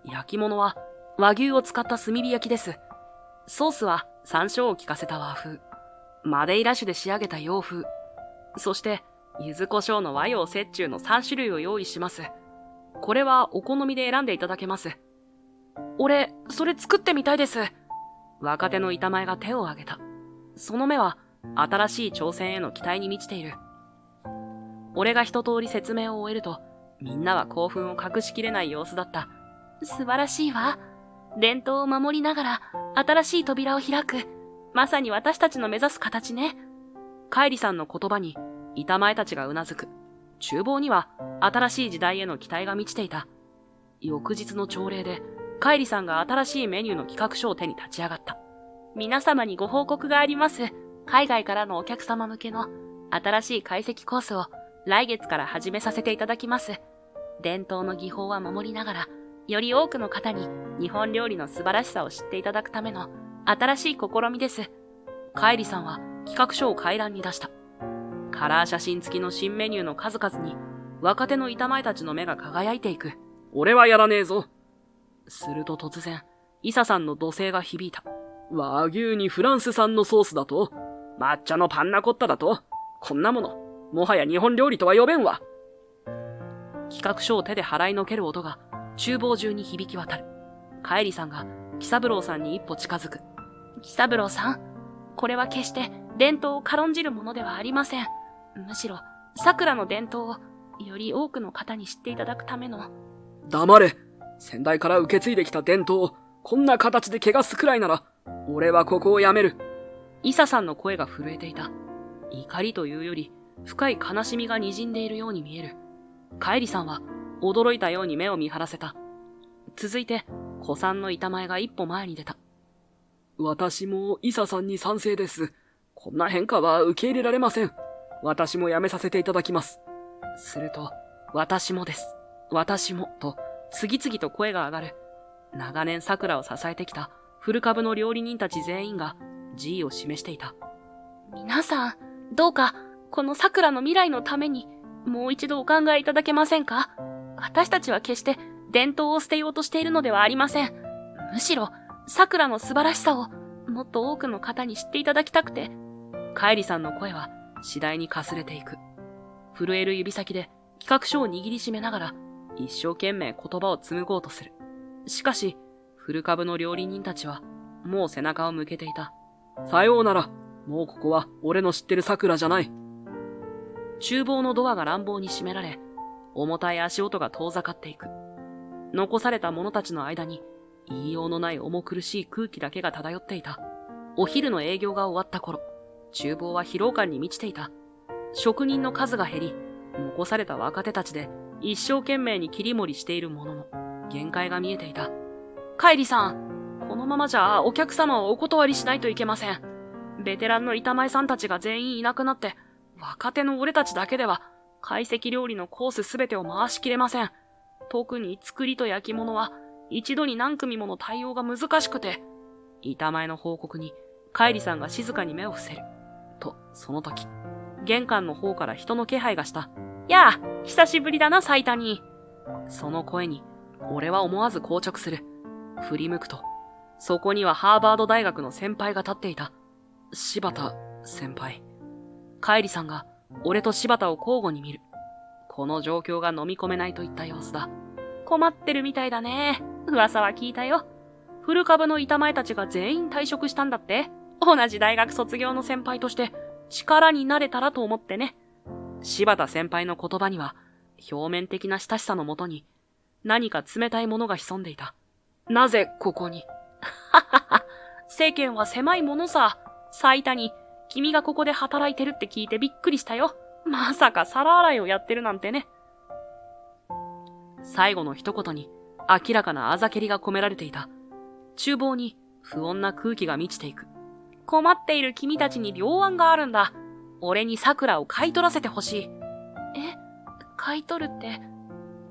焼き物は和牛を使った炭火焼きです。ソースは山椒を効かせた和風。マデイラ酒で仕上げた洋風。そして、柚子胡椒の和洋折衷の3種類を用意します。これはお好みで選んでいただけます。俺、それ作ってみたいです。若手の板前が手を挙げた。その目は、新しい挑戦への期待に満ちている。俺が一通り説明を終えると、みんなは興奮を隠しきれない様子だった。素晴らしいわ。伝統を守りながら、新しい扉を開く。まさに私たちの目指す形ね。カイリさんの言葉に、板前たちがうなずく。厨房には、新しい時代への期待が満ちていた。翌日の朝礼で、カイリさんが新しいメニューの企画書を手に立ち上がった。皆様にご報告があります。海外からのお客様向けの、新しい会席コースを、来月から始めさせていただきます。伝統の技法は守りながら、より多くの方に日本料理の素晴らしさを知っていただくための新しい試みです。カイリさんは企画書を回覧に出した。カラー写真付きの新メニューの数々に若手の板前たちの目が輝いていく。俺はやらねえぞ。すると突然、イサさんの怒声が響いた。和牛にフランス産のソースだと？抹茶のパンナコッタだと？こんなもの、もはや日本料理とは呼べんわ。企画書を手で払いのける音が厨房中に響き渡る。カエリさんが喜三郎さんに一歩近づく。喜三郎さん、これは決して伝統を軽んじるものではありません。むしろ、桜の伝統をより多くの方に知っていただくための。黙れ。先代から受け継いできた伝統をこんな形で汚すくらいなら、俺はここを辞める。イサさんの声が震えていた。怒りというより、深い悲しみが滲んでいるように見える。カエリさんは驚いたように目を見張らせた。続いて、古参の板前が一歩前に出た。私もイサさんに賛成です。こんな変化は受け入れられません。私も辞めさせていただきます。すると、私もです。私も、と、次々と声が上がる。長年桜を支えてきた古株の料理人たち全員が辞意を示していた。皆さん、どうか、この桜の未来のために、もう一度お考えいただけませんか？私たちは決して伝統を捨てようとしているのではありません。むしろ、桜の素晴らしさをもっと多くの方に知っていただきたくて。カエリさんの声は次第にかすれていく。震える指先で企画書を握りしめながら一生懸命言葉を紡ごうとする。しかし、古株の料理人たちはもう背中を向けていた。さようなら、もうここは俺の知ってる桜じゃない。厨房のドアが乱暴に閉められ、重たい足音が遠ざかっていく。残された者たちの間に、言いようのない重苦しい空気だけが漂っていた。お昼の営業が終わった頃、厨房は疲労感に満ちていた。職人の数が減り、残された若手たちで一生懸命に切り盛りしているものの、限界が見えていた。カイリさん、このままじゃお客様をお断りしないといけません。ベテランの板前さんたちが全員いなくなって、若手の俺たちだけでは、懐石料理のコースすべてを回しきれません。特に作りと焼き物は、一度に何組もの対応が難しくて。板前の報告に、カイリさんが静かに目を伏せる。と、その時、玄関の方から人の気配がした。やあ、久しぶりだな、サイタニー。その声に、俺は思わず硬直する。振り向くと、そこにはハーバード大学の先輩が立っていた。柴田先輩。カイリさんが、俺と柴田を交互に見る。この状況が飲み込めないといった様子だ。困ってるみたいだね。噂は聞いたよ。古株の板前たちが全員退職したんだって。同じ大学卒業の先輩として力になれたらと思ってね。柴田先輩の言葉には表面的な親しさのもとに何か冷たいものが潜んでいた。なぜここに？ははは、世間は狭いものさ。最多に君がここで働いてるって聞いてびっくりしたよ。まさか皿洗いをやってるなんてね。最後の一言に明らかなあざけりが込められていた。厨房に不穏な空気が満ちていく。困っている君たちに良案があるんだ。俺に桜を買い取らせてほしい。え、買い取るって？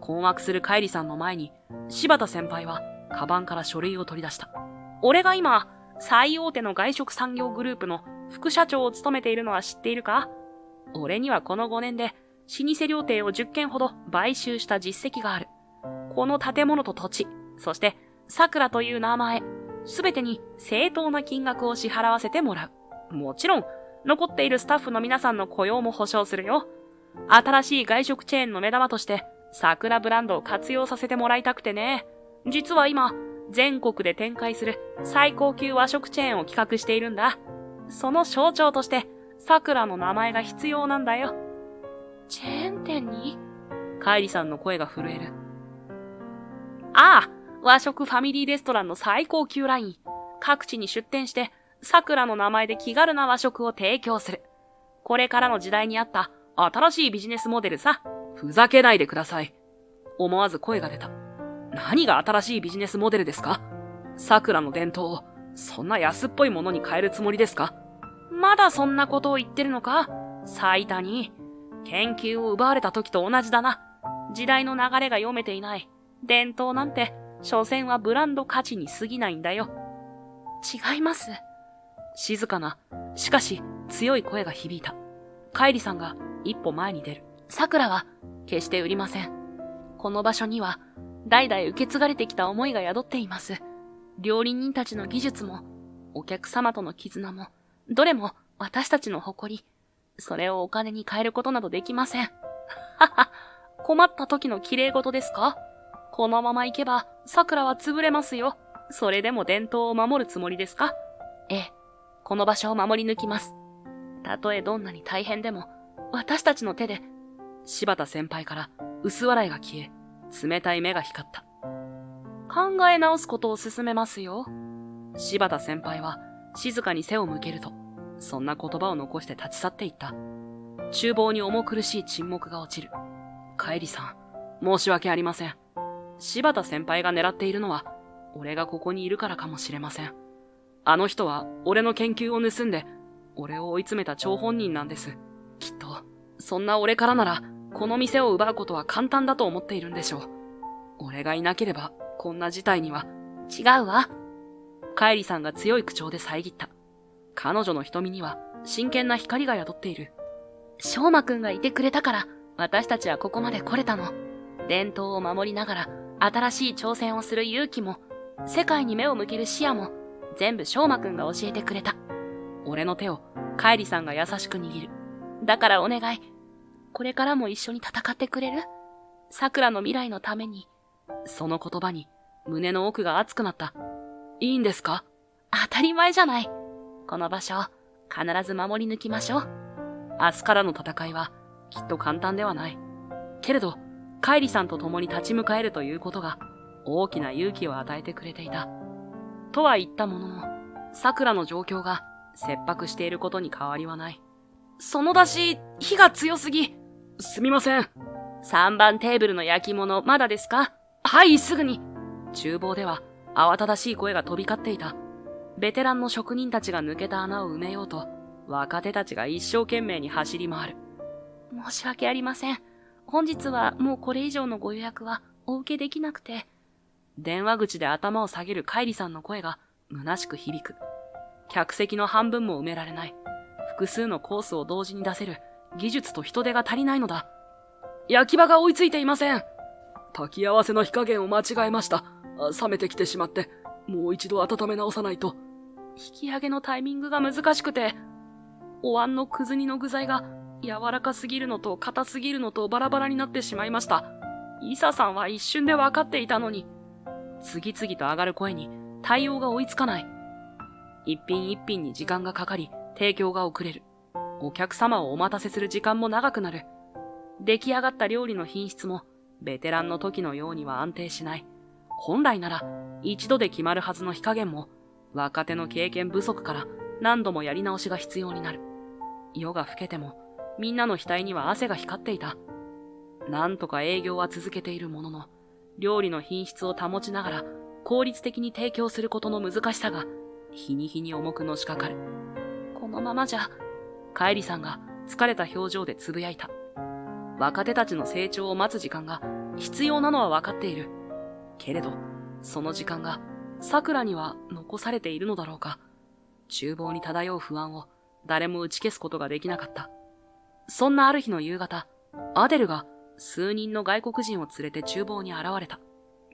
困惑するカイリさんの前に、柴田先輩はカバンから書類を取り出した。俺が今、最大手の外食産業グループの副社長を務めているのは知っているか？俺にはこの5年で老舗料亭を10軒ほど買収した実績がある。この建物と土地、そして桜という名前、すべてに正当な金額を支払わせてもらう。もちろん、残っているスタッフの皆さんの雇用も保証するよ。新しい外食チェーンの目玉として桜ブランドを活用させてもらいたくてね。実は今、全国で展開する最高級和食チェーンを企画しているんだ。その象徴として桜の名前が必要なんだよ。チェーン店に？カイリさんの声が震える。ああ、和食ファミリーレストランの最高級ライン。各地に出店して桜の名前で気軽な和食を提供する。これからの時代に合った新しいビジネスモデルさ。ふざけないでください。思わず声が出た。何が新しいビジネスモデルですか？桜の伝統をそんな安っぽいものに変えるつもりですか？まだそんなことを言ってるのか？最多に。研究を奪われた時と同じだな。時代の流れが読めていない。伝統なんて、所詮はブランド価値に過ぎないんだよ。違います。静かな、しかし強い声が響いた。カイリさんが一歩前に出る。桜は決して売りません。この場所には代々受け継がれてきた思いが宿っています。料理人たちの技術も、お客様との絆も、どれも私たちの誇り。それをお金に変えることなどできません。はは、困った時の綺麗事ですか？このまま行けば桜は潰れますよ。それでも伝統を守るつもりですか？ええ、この場所を守り抜きます。たとえどんなに大変でも、私たちの手で。柴田先輩から薄笑いが消え、冷たい目が光った。考え直すことを勧めますよ。柴田先輩は静かに背を向けると、そんな言葉を残して立ち去っていった。厨房に重苦しい沈黙が落ちる。カイリさん、申し訳ありません。柴田先輩が狙っているのは、俺がここにいるからかもしれません。あの人は俺の研究を盗んで、俺を追い詰めた張本人なんです。きっと、そんな俺からなら、この店を奪うことは簡単だと思っているんでしょう。俺がいなければ、こんな事態には。違うわ。カイリさんが強い口調で遮った。彼女の瞳には真剣な光が宿っている。翔馬くんがいてくれたから、私たちはここまで来れたの。伝統を守りながら、新しい挑戦をする勇気も、世界に目を向ける視野も、全部翔馬くんが教えてくれた。俺の手をカイリさんが優しく握る。だからお願い。これからも一緒に戦ってくれる？桜の未来のために。その言葉に胸の奥が熱くなった。いいんですか？当たり前じゃない。この場所、必ず守り抜きましょう。明日からの戦いはきっと簡単ではない。けれど、カイリさんと共に立ち向かえるということが大きな勇気を与えてくれていた。とは言ったものの、桜の状況が切迫していることに変わりはない。その出汁、火が強すぎ。すみません。3番テーブルの焼き物、まだですか？はい、すぐに。厨房では慌ただしい声が飛び交っていた。ベテランの職人たちが抜けた穴を埋めようと、若手たちが一生懸命に走り回る。申し訳ありません。本日はもうこれ以上のご予約はお受けできなくて。電話口で頭を下げるカイリさんの声が虚しく響く。客席の半分も埋められない。複数のコースを同時に出せる技術と人手が足りないのだ。焼き場が追いついていません。炊き合わせの火加減を間違えました。冷めてきてしまって、もう一度温め直さないと。引き上げのタイミングが難しくて、お椀のくず煮の具材が柔らかすぎるのと硬すぎるのとバラバラになってしまいました。イサさんは一瞬で分かっていたのに。次々と上がる声に対応が追いつかない。一品一品に時間がかかり、提供が遅れる。お客様をお待たせする時間も長くなる。出来上がった料理の品質もベテランの時のようには安定しない。本来なら一度で決まるはずの火加減も若手の経験不足から何度もやり直しが必要になる。夜が更けてもみんなの額には汗が光っていた。なんとか営業は続けているものの、料理の品質を保ちながら効率的に提供することの難しさが日に日に重くのしかかる。このままじゃ、カエリさんが疲れた表情でつぶやいた。若手たちの成長を待つ時間が必要なのは分かっている。けれど、その時間が桜には残されているのだろうか。厨房に漂う不安を誰も打ち消すことができなかった。そんなある日の夕方、アデルが数人の外国人を連れて厨房に現れた。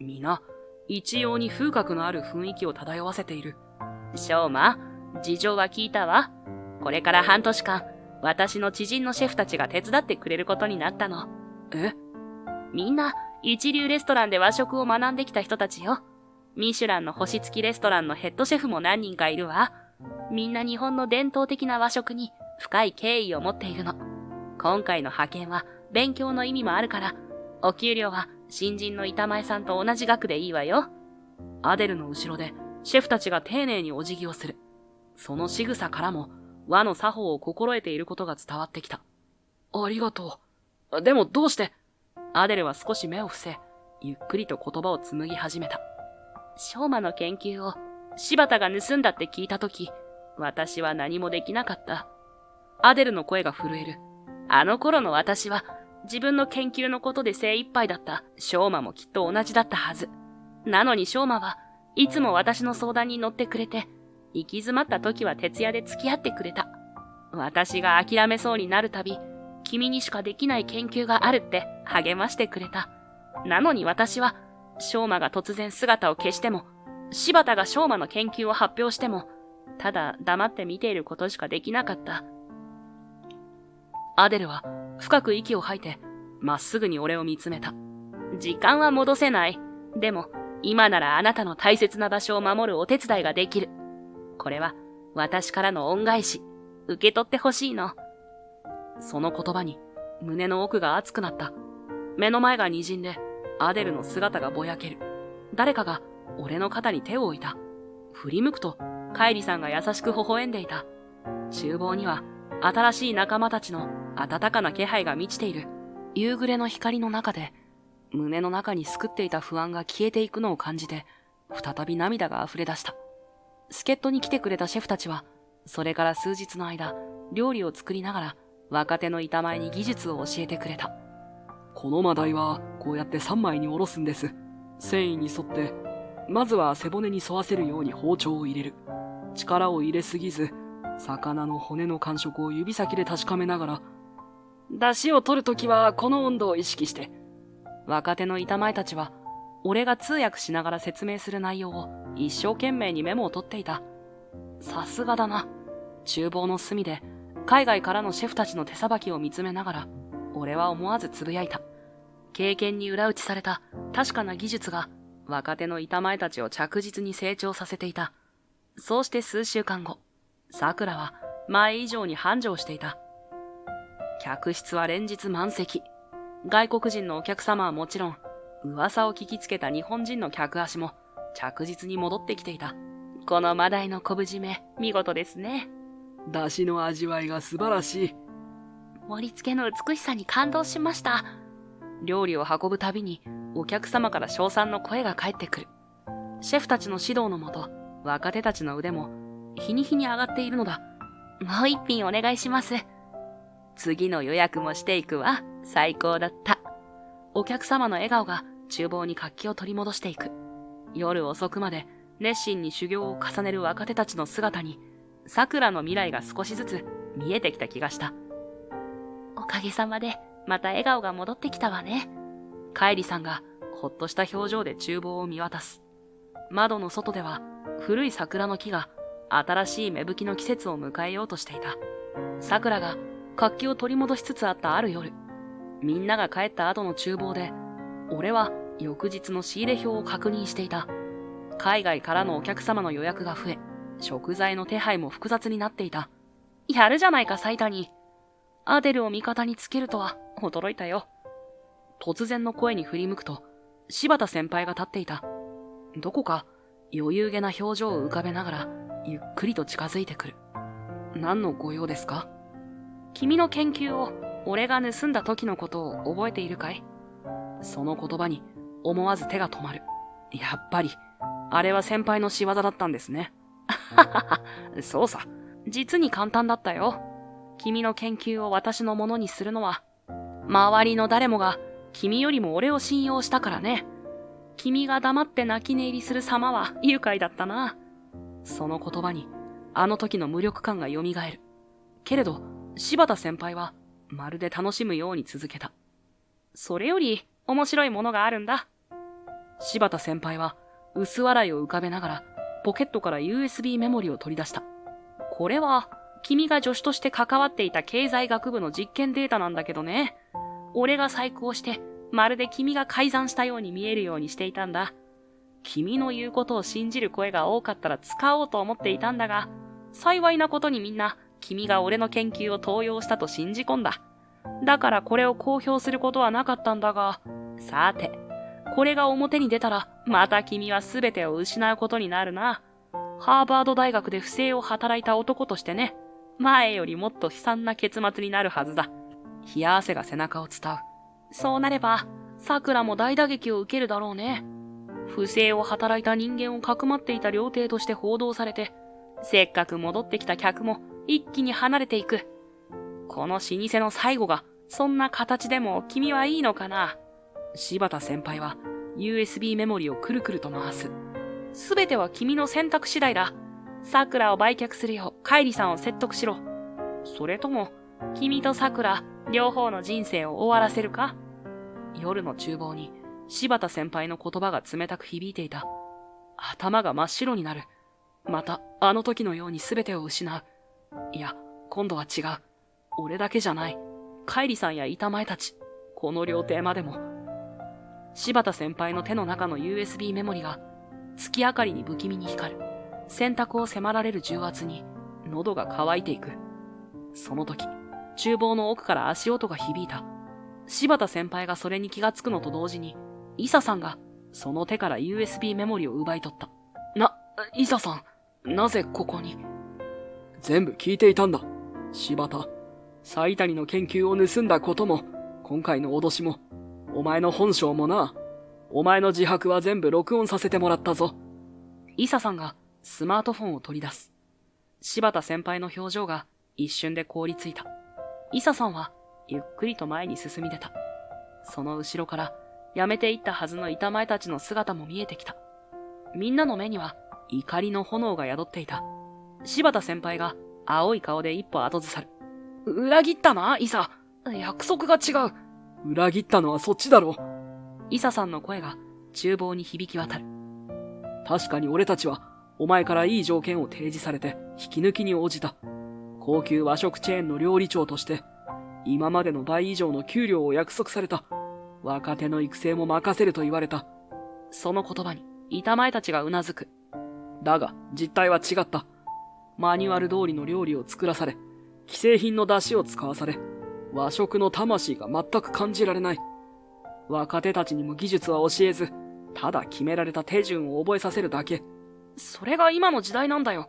皆、一様に風格のある雰囲気を漂わせている。しょうま、事情は聞いたわ。これから半年間、私の知人のシェフたちが手伝ってくれることになったの。え？みんな、一流レストランで和食を学んできた人たちよ。ミシュランの星付きレストランのヘッドシェフも何人かいるわ。みんな日本の伝統的な和食に深い敬意を持っているの。今回の派遣は勉強の意味もあるから、お給料は新人の板前さんと同じ額でいいわよ。アデルの後ろでシェフたちが丁寧にお辞儀をする。その仕草からも和の作法を心得ていることが伝わってきた。ありがとう。でもどうして？アデルは少し目を伏せ、ゆっくりと言葉を紡ぎ始めた。翔馬の研究を柴田が盗んだって聞いたとき、私は何もできなかった。アデルの声が震える。あの頃の私は自分の研究のことで精一杯だった。翔馬もきっと同じだったはず。なのに翔馬はいつも私の相談に乗ってくれて、行き詰まった時は徹夜で付き合ってくれた。私が諦めそうになるたび、君にしかできない研究があるって励ましてくれた。なのに私は、翔馬が突然姿を消しても、柴田が翔馬の研究を発表しても、ただ黙って見ていることしかできなかった。アデルは深く息を吐いて、まっすぐに俺を見つめた。時間は戻せない。でも、今ならあなたの大切な場所を守るお手伝いができる。これは私からの恩返し。受け取ってほしいの。その言葉に胸の奥が熱くなった。目の前が滲んでアデルの姿がぼやける。誰かが俺の肩に手を置いた。振り向くとカイリさんが優しく微笑んでいた。厨房には新しい仲間たちの温かな気配が満ちている。夕暮れの光の中で胸の中にすくっていた不安が消えていくのを感じて再び涙が溢れ出した。助っ人に来てくれたシェフたちはそれから数日の間料理を作りながら若手の板前に技術を教えてくれた。このマダイはこうやって3枚におろすんです。繊維に沿ってまずは背骨に沿わせるように包丁を入れる。力を入れすぎず魚の骨の感触を指先で確かめながら、出汁を取るときはこの温度を意識して。若手の板前たちは俺が通訳しながら説明する内容を一生懸命にメモを取っていた。さすがだな。厨房の隅で海外からのシェフたちの手さばきを見つめながら俺は思わずつぶやいた。経験に裏打ちされた確かな技術が若手の板前たちを着実に成長させていた。そうして数週間後、桜は前以上に繁盛していた。客室は連日満席。外国人のお客様はもちろん、噂を聞きつけた日本人の客足も着実に戻ってきていた。このマダイの昆布締め、見事ですね。出汁の味わいが素晴らしい。盛り付けの美しさに感動しました。料理を運ぶたびにお客様から称賛の声が返ってくる。シェフたちの指導のもと、若手たちの腕も日に日に上がっているのだ。もう一品お願いします。次の予約もしていくわ。最高だった。お客様の笑顔が厨房に活気を取り戻していく。夜遅くまで熱心に修行を重ねる若手たちの姿に、桜の未来が少しずつ見えてきた気がした。おかげさまで、また笑顔が戻ってきたわね。カイリさんがほっとした表情で厨房を見渡す。窓の外では古い桜の木が新しい芽吹きの季節を迎えようとしていた。桜が活気を取り戻しつつあったある夜、みんなが帰った後の厨房で、俺は翌日の仕入れ表を確認していた。海外からのお客様の予約が増え、食材の手配も複雑になっていた。やるじゃないか、サイタニー。アデルを味方につけるとは驚いたよ。突然の声に振り向くと、柴田先輩が立っていた。どこか余裕げな表情を浮かべながら、ゆっくりと近づいてくる。何のご用ですか？君の研究を俺が盗んだ時のことを覚えているかい？その言葉に思わず手が止まる。やっぱり、あれは先輩の仕業だったんですね。ははは、そうさ。実に簡単だったよ。君の研究を私のものにするのは、周りの誰もが君よりも俺を信用したからね。君が黙って泣き寝入りする様は愉快だったな。その言葉に、あの時の無力感が蘇る。けれど、柴田先輩は、まるで楽しむように続けた。それより、面白いものがあるんだ。柴田先輩は、薄笑いを浮かべながら、ポケットから USB メモリを取り出した。これは、君が助手として関わっていた経済学部の実験データなんだけどね。俺が細工をして、まるで君が改ざんしたように見えるようにしていたんだ。君の言うことを信じる声が多かったら使おうと思っていたんだが、幸いなことにみんな、君が俺の研究を盗用したと信じ込んだ。だからこれを公表することはなかったんだが、さて、これが表に出たら、また君は全てを失うことになるな。ハーバード大学で不正を働いた男としてね、前よりもっと悲惨な結末になるはずだ。冷や汗が背中を伝う。そうなれば、桜も大打撃を受けるだろうね。不正を働いた人間をかくまっていた料亭として報道されて、せっかく戻ってきた客も一気に離れていく。この老舗の最後が、そんな形でも君はいいのかな？柴田先輩は USB メモリをくるくると回す。すべては君の選択次第だ。桜を売却するようカイリさんを説得しろ。それとも、君と桜、両方の人生を終わらせるか？夜の厨房に柴田先輩の言葉が冷たく響いていた。頭が真っ白になる。また、あの時のように全てを失う。いや、今度は違う。俺だけじゃない。カイリさんや板前たち、この料亭までも。柴田先輩の手の中の USB メモリが、月明かりに不気味に光る。選択を迫られる重圧に、喉が渇いていく。その時、厨房の奥から足音が響いた。柴田先輩がそれに気がつくのと同時に、イサさんが、その手から USB メモリを奪い取った。イサさん、なぜここに？全部聞いていたんだ。柴田。サ谷の研究を盗んだことも、今回の脅しも、お前の本性もな。お前の自白は全部録音させてもらったぞ。イサさんがスマートフォンを取り出す。柴田先輩の表情が一瞬で凍りついた。イサさんはゆっくりと前に進み出た。その後ろからやめていったはずの板前たちの姿も見えてきた。みんなの目には怒りの炎が宿っていた。柴田先輩が青い顔で一歩後ずさる。裏切ったな、イサ。約束が違う。裏切ったのはそっちだろ。イサさんの声が厨房に響き渡る。確かに俺たちは、お前からいい条件を提示されて、引き抜きに応じた。高級和食チェーンの料理長として、今までの倍以上の給料を約束された。若手の育成も任せると言われた。その言葉に、板前たちがうなずく。だが、実態は違った。マニュアル通りの料理を作らされ、既製品の出汁を使わされ、和食の魂が全く感じられない。若手たちにも技術は教えず、ただ決められた手順を覚えさせるだけ。それが今の時代なんだよ。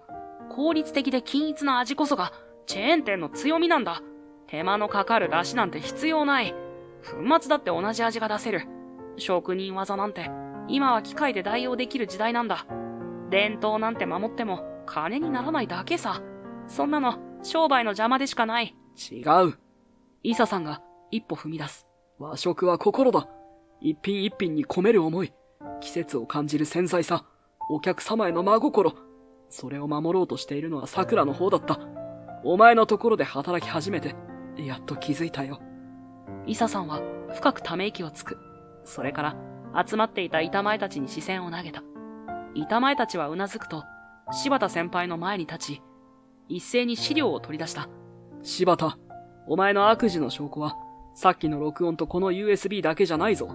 効率的で均一な味こそがチェーン店の強みなんだ。手間のかかる出汁なんて必要ない。粉末だって同じ味が出せる。職人技なんて今は機械で代用できる時代なんだ。伝統なんて守っても金にならないだけさ。そんなの商売の邪魔でしかない。違う。イサさんが一歩踏み出す。和食は心だ。一品一品に込める思い。季節を感じる繊細さ。お客様への真心。それを守ろうとしているのは桜の方だった。お前のところで働き始めて、やっと気づいたよ。イサさんは深くため息をつく。それから集まっていた板前たちに視線を投げた。板前たちはうなずくと、柴田先輩の前に立ち、一斉に資料を取り出した。柴田、お前の悪事の証拠は、さっきの録音とこの USB だけじゃないぞ。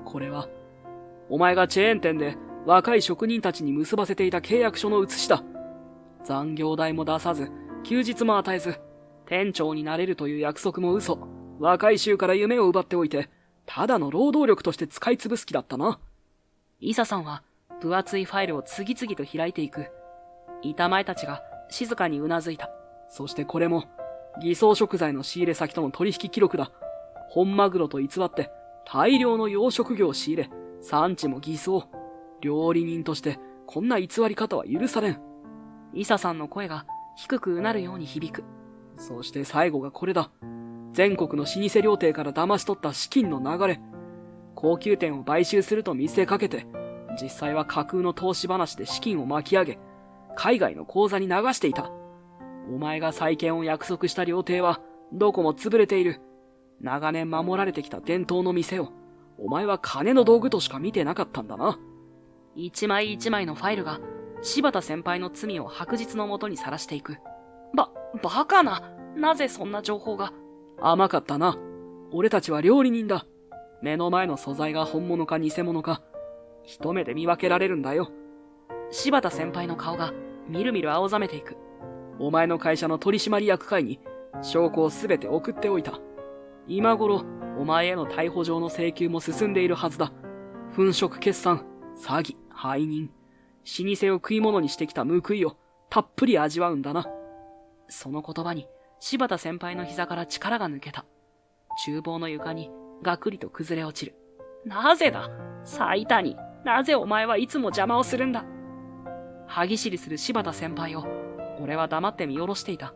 これは、お前がチェーン店で若い職人たちに結ばせていた契約書の写しだ。残業代も出さず、休日も与えず、店長になれるという約束も嘘。若い衆から夢を奪っておいて、ただの労働力として使い潰す気だったな。イサさんは分厚いファイルを次々と開いていく。板前たちが静かにうなずいた。そしてこれも、偽装食材の仕入れ先との取引記録だ。本マグロと偽って大量の養殖魚を仕入れ、産地も偽装。料理人としてこんな偽り方は許されん。イサさんの声が低くうなるように響く。そして最後がこれだ。全国の老舗料亭から騙し取った資金の流れ。高級店を買収すると見せかけて、実際は架空の投資話で資金を巻き上げ、海外の口座に流していた。お前が再建を約束した料亭は、どこも潰れている。長年守られてきた伝統の店を、お前は金の道具としか見てなかったんだな。一枚一枚のファイルが、柴田先輩の罪を白日のもとにさらしていく。バカな。なぜそんな情報が。甘かったな。俺たちは料理人だ。目の前の素材が本物か偽物か、一目で見分けられるんだよ。柴田先輩の顔がみるみる青ざめていく。お前の会社の取締役会に証拠をすべて送っておいた。今頃、お前への逮捕状の請求も進んでいるはずだ。粉飾決算、詐欺、背任、老舗を食い物にしてきた報いをたっぷり味わうんだな。その言葉に柴田先輩の膝から力が抜けた。厨房の床にガクリと崩れ落ちる。なぜだ、最多に。なぜお前はいつも邪魔をするんだ。歯ぎしりする柴田先輩を俺は黙って見下ろしていた。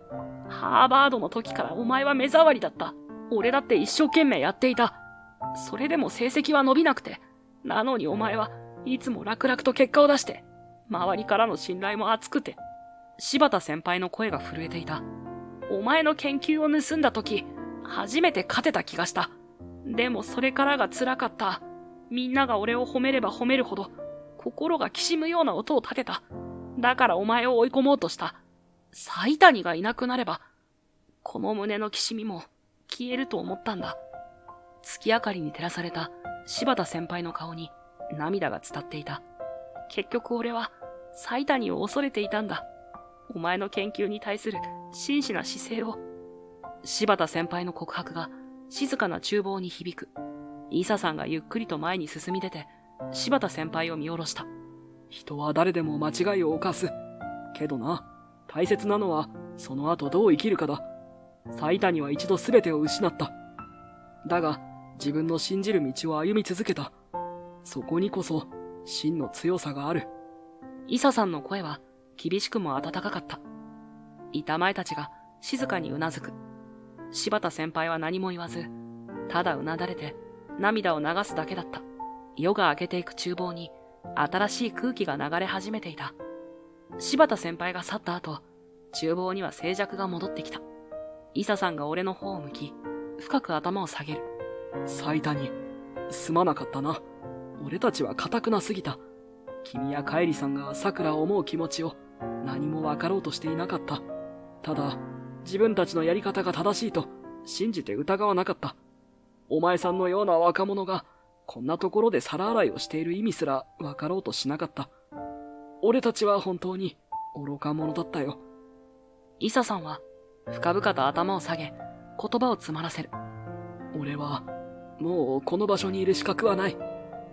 ハーバードの時からお前は目障りだった。俺だって一生懸命やっていた。それでも成績は伸びなくて。なのにお前はいつも楽々と結果を出して、周りからの信頼も厚くて。柴田先輩の声が震えていた。お前の研究を盗んだ時、初めて勝てた気がした。でもそれからが辛かった。みんなが俺を褒めれば褒めるほど、心がきしむような音を立てた。だからお前を追い込もうとした。最谷がいなくなれば、この胸のきしみも消えると思ったんだ。月明かりに照らされた柴田先輩の顔に涙が伝っていた。結局俺は最谷を恐れていたんだ。お前の研究に対する真摯な姿勢を。柴田先輩の告白が静かな厨房に響く。イサさんがゆっくりと前に進み出て、柴田先輩を見下ろした。人は誰でも間違いを犯す。けどな、大切なのはその後どう生きるかだ。最多には一度全てを失った。だが自分の信じる道を歩み続けた。そこにこそ真の強さがある。イサさんの声は厳しくも温かかった。板前たちが静かにうなずく。柴田先輩は何も言わず、ただうなだれて涙を流すだけだった。夜が明けていく厨房に新しい空気が流れ始めていた。柴田先輩が去った後、厨房には静寂が戻ってきた。イサさんが俺の方を向き、深く頭を下げる。最多に、すまなかったな。俺たちは堅くなすぎた。君やカエリさんが桜を思う気持ちを何も分かろうとしていなかった。ただ、自分たちのやり方が正しいと信じて疑わなかった。お前さんのような若者がこんなところで皿洗いをしている意味すら分かろうとしなかった。俺たちは本当に愚か者だったよ。イサさんは深々と頭を下げ、言葉を詰まらせる。俺はもうこの場所にいる資格はない。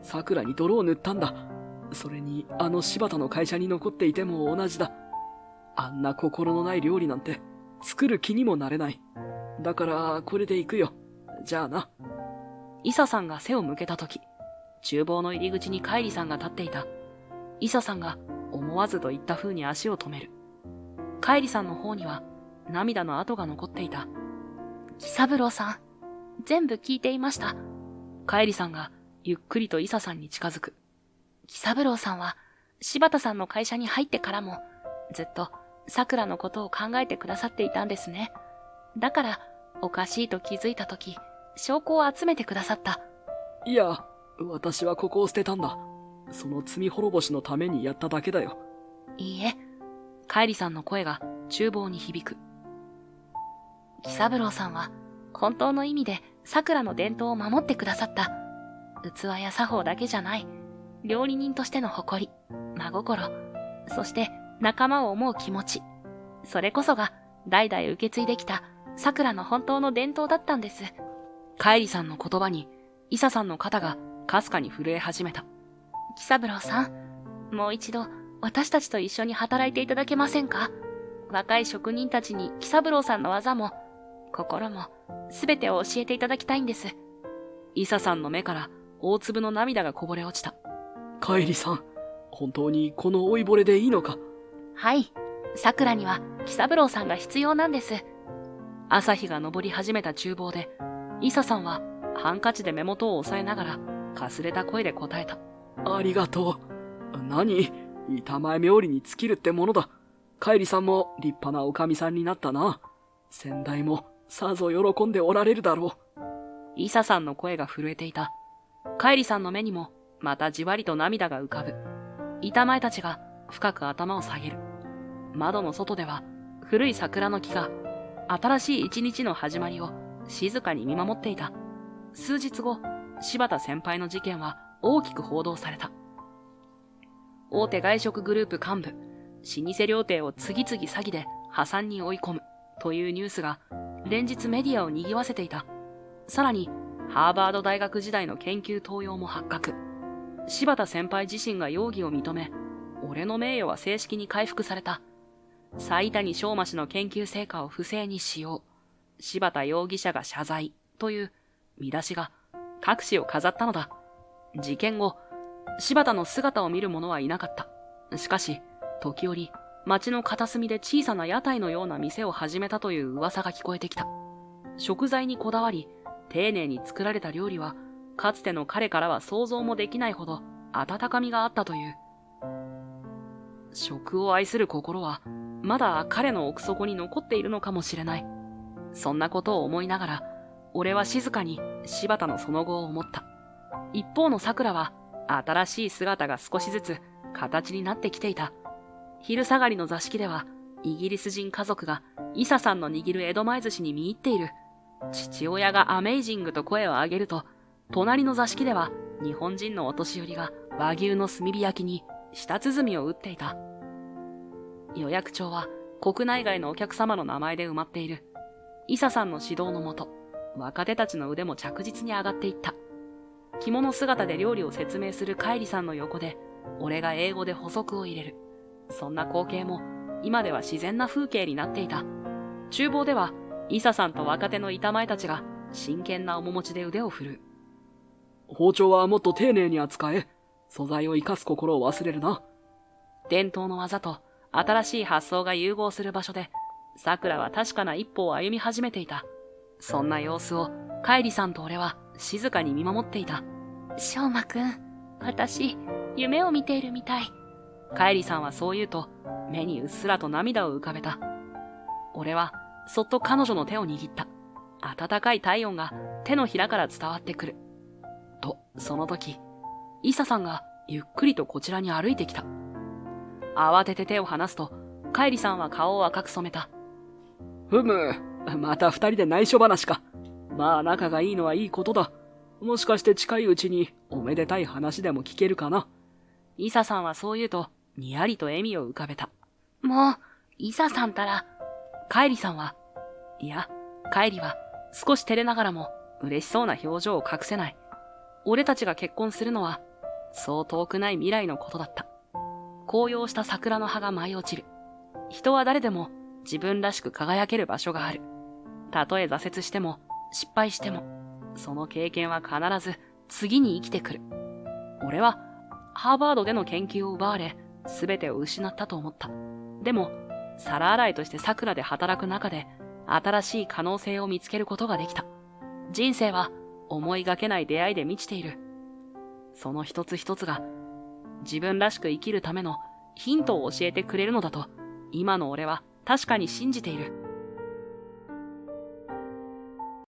桜に泥を塗ったんだ。それにあの柴田の会社に残っていても同じだ。あんな心のない料理なんて作る気にもなれない。だからこれで行くよ。じゃあな。イサさんが背を向けたとき、厨房の入り口にカイリさんが立っていた。イサさんが思わずと言った風に足を止める。カイリさんの方には涙の跡が残っていた。喜三郎さん、全部聞いていました。カイリさんがゆっくりとイサさんに近づく。喜三郎さんは柴田さんの会社に入ってからも、ずっと桜のことを考えてくださっていたんですね。だから、おかしいと気づいたとき、証拠を集めてくださった。いや、私はここを捨てたんだ。その罪滅ぼしのためにやっただけだよ。いいえ、カイリさんの声が厨房に響く。喜三郎さんは、本当の意味で桜の伝統を守ってくださった。器や作法だけじゃない。料理人としての誇り、真心、そして仲間を思う気持ち。それこそが代々受け継いできた桜の本当の伝統だったんです。カイリさんの言葉に、イサさんの肩がかすかに震え始めた。喜三郎さん、もう一度私たちと一緒に働いていただけませんか？若い職人たちに喜三郎さんの技も、心も、すべてを教えていただきたいんです。イサさんの目から大粒の涙がこぼれ落ちた。カイリさん、本当にこの老いぼれでいいのか？はい。桜には喜三郎さんが必要なんです。朝日が昇り始めた厨房で、イサさんはハンカチで目元を押さえながら、かすれた声で答えた。ありがとう。何？板前冥利に尽きるってものだ。カイリさんも立派なおかみさんになったな。先代もさぞ喜んでおられるだろう。イサさんの声が震えていた。カイリさんの目にもまたじわりと涙が浮かぶ。板前たちが深く頭を下げる。窓の外では古い桜の木が新しい一日の始まりを静かに見守っていた。数日後、柴田先輩の事件は大きく報道された。大手外食グループ幹部、老舗料亭を次々詐欺で破産に追い込むというニュースが連日メディアを賑わせていた。さらに、ハーバード大学時代の研究盗用も発覚。柴田先輩自身が容疑を認め、俺の名誉は正式に回復された。斉谷翔馬氏の研究成果を不正に使用。柴田容疑者が謝罪という見出しが各紙を飾ったのだ。事件後、柴田の姿を見る者はいなかった。しかし、時折、町の片隅で小さな屋台のような店を始めたという噂が聞こえてきた。食材にこだわり、丁寧に作られた料理は、かつての彼からは想像もできないほど温かみがあったという。食を愛する心は、まだ彼の奥底に残っているのかもしれない。そんなことを思いながら、俺は静かに柴田のその後を思った。一方の桜は、新しい姿が少しずつ形になってきていた。昼下がりの座敷では、イギリス人家族がイサさんの握る江戸前寿司に見入っている。父親がアメイジングと声を上げると、隣の座敷では日本人のお年寄りが和牛の炭火焼きに舌鼓を打っていた。予約帳は国内外のお客様の名前で埋まっている。イサさんの指導のもと、若手たちの腕も着実に上がっていった。着物姿で料理を説明するカイリさんの横で、俺が英語で補足を入れる。そんな光景も今では自然な風景になっていた。厨房ではイサさんと若手の板前たちが真剣な面持ちで腕を振るう。包丁はもっと丁寧に扱え。素材を生かす心を忘れるな。伝統の技と新しい発想が融合する場所で、桜は確かな一歩を歩み始めていた。そんな様子をカイリさんと俺は静かに見守っていた。翔馬くん、私、夢を見ているみたい。カイリさんはそう言うと、目にうっすらと涙を浮かべた。俺は、そっと彼女の手を握った。温かい体温が手のひらから伝わってくる。と、その時、イサさんがゆっくりとこちらに歩いてきた。慌てて手を離すと、カイリさんは顔を赤く染めた。ふむ、また二人で内緒話か。まあ仲がいいのはいいことだ。もしかして近いうちにおめでたい話でも聞けるかな。イサさんはそう言うと、にやりと笑みを浮かべた。もう、イサさんたら。カイリさんは、いや、カイリは少し照れながらも嬉しそうな表情を隠せない。俺たちが結婚するのは、そう遠くない未来のことだった。紅葉した桜の葉が舞い落ちる。人は誰でも自分らしく輝ける場所がある。たとえ挫折しても、失敗しても、その経験は必ず次に生きてくる。俺は、ハーバードでの研究を奪われ、すべてを失ったと思った。でも、皿洗いとして桜で働く中で、新しい可能性を見つけることができた。人生は思いがけない出会いで満ちている。その一つ一つが、自分らしく生きるためのヒントを教えてくれるのだと、今の俺は確かに信じている。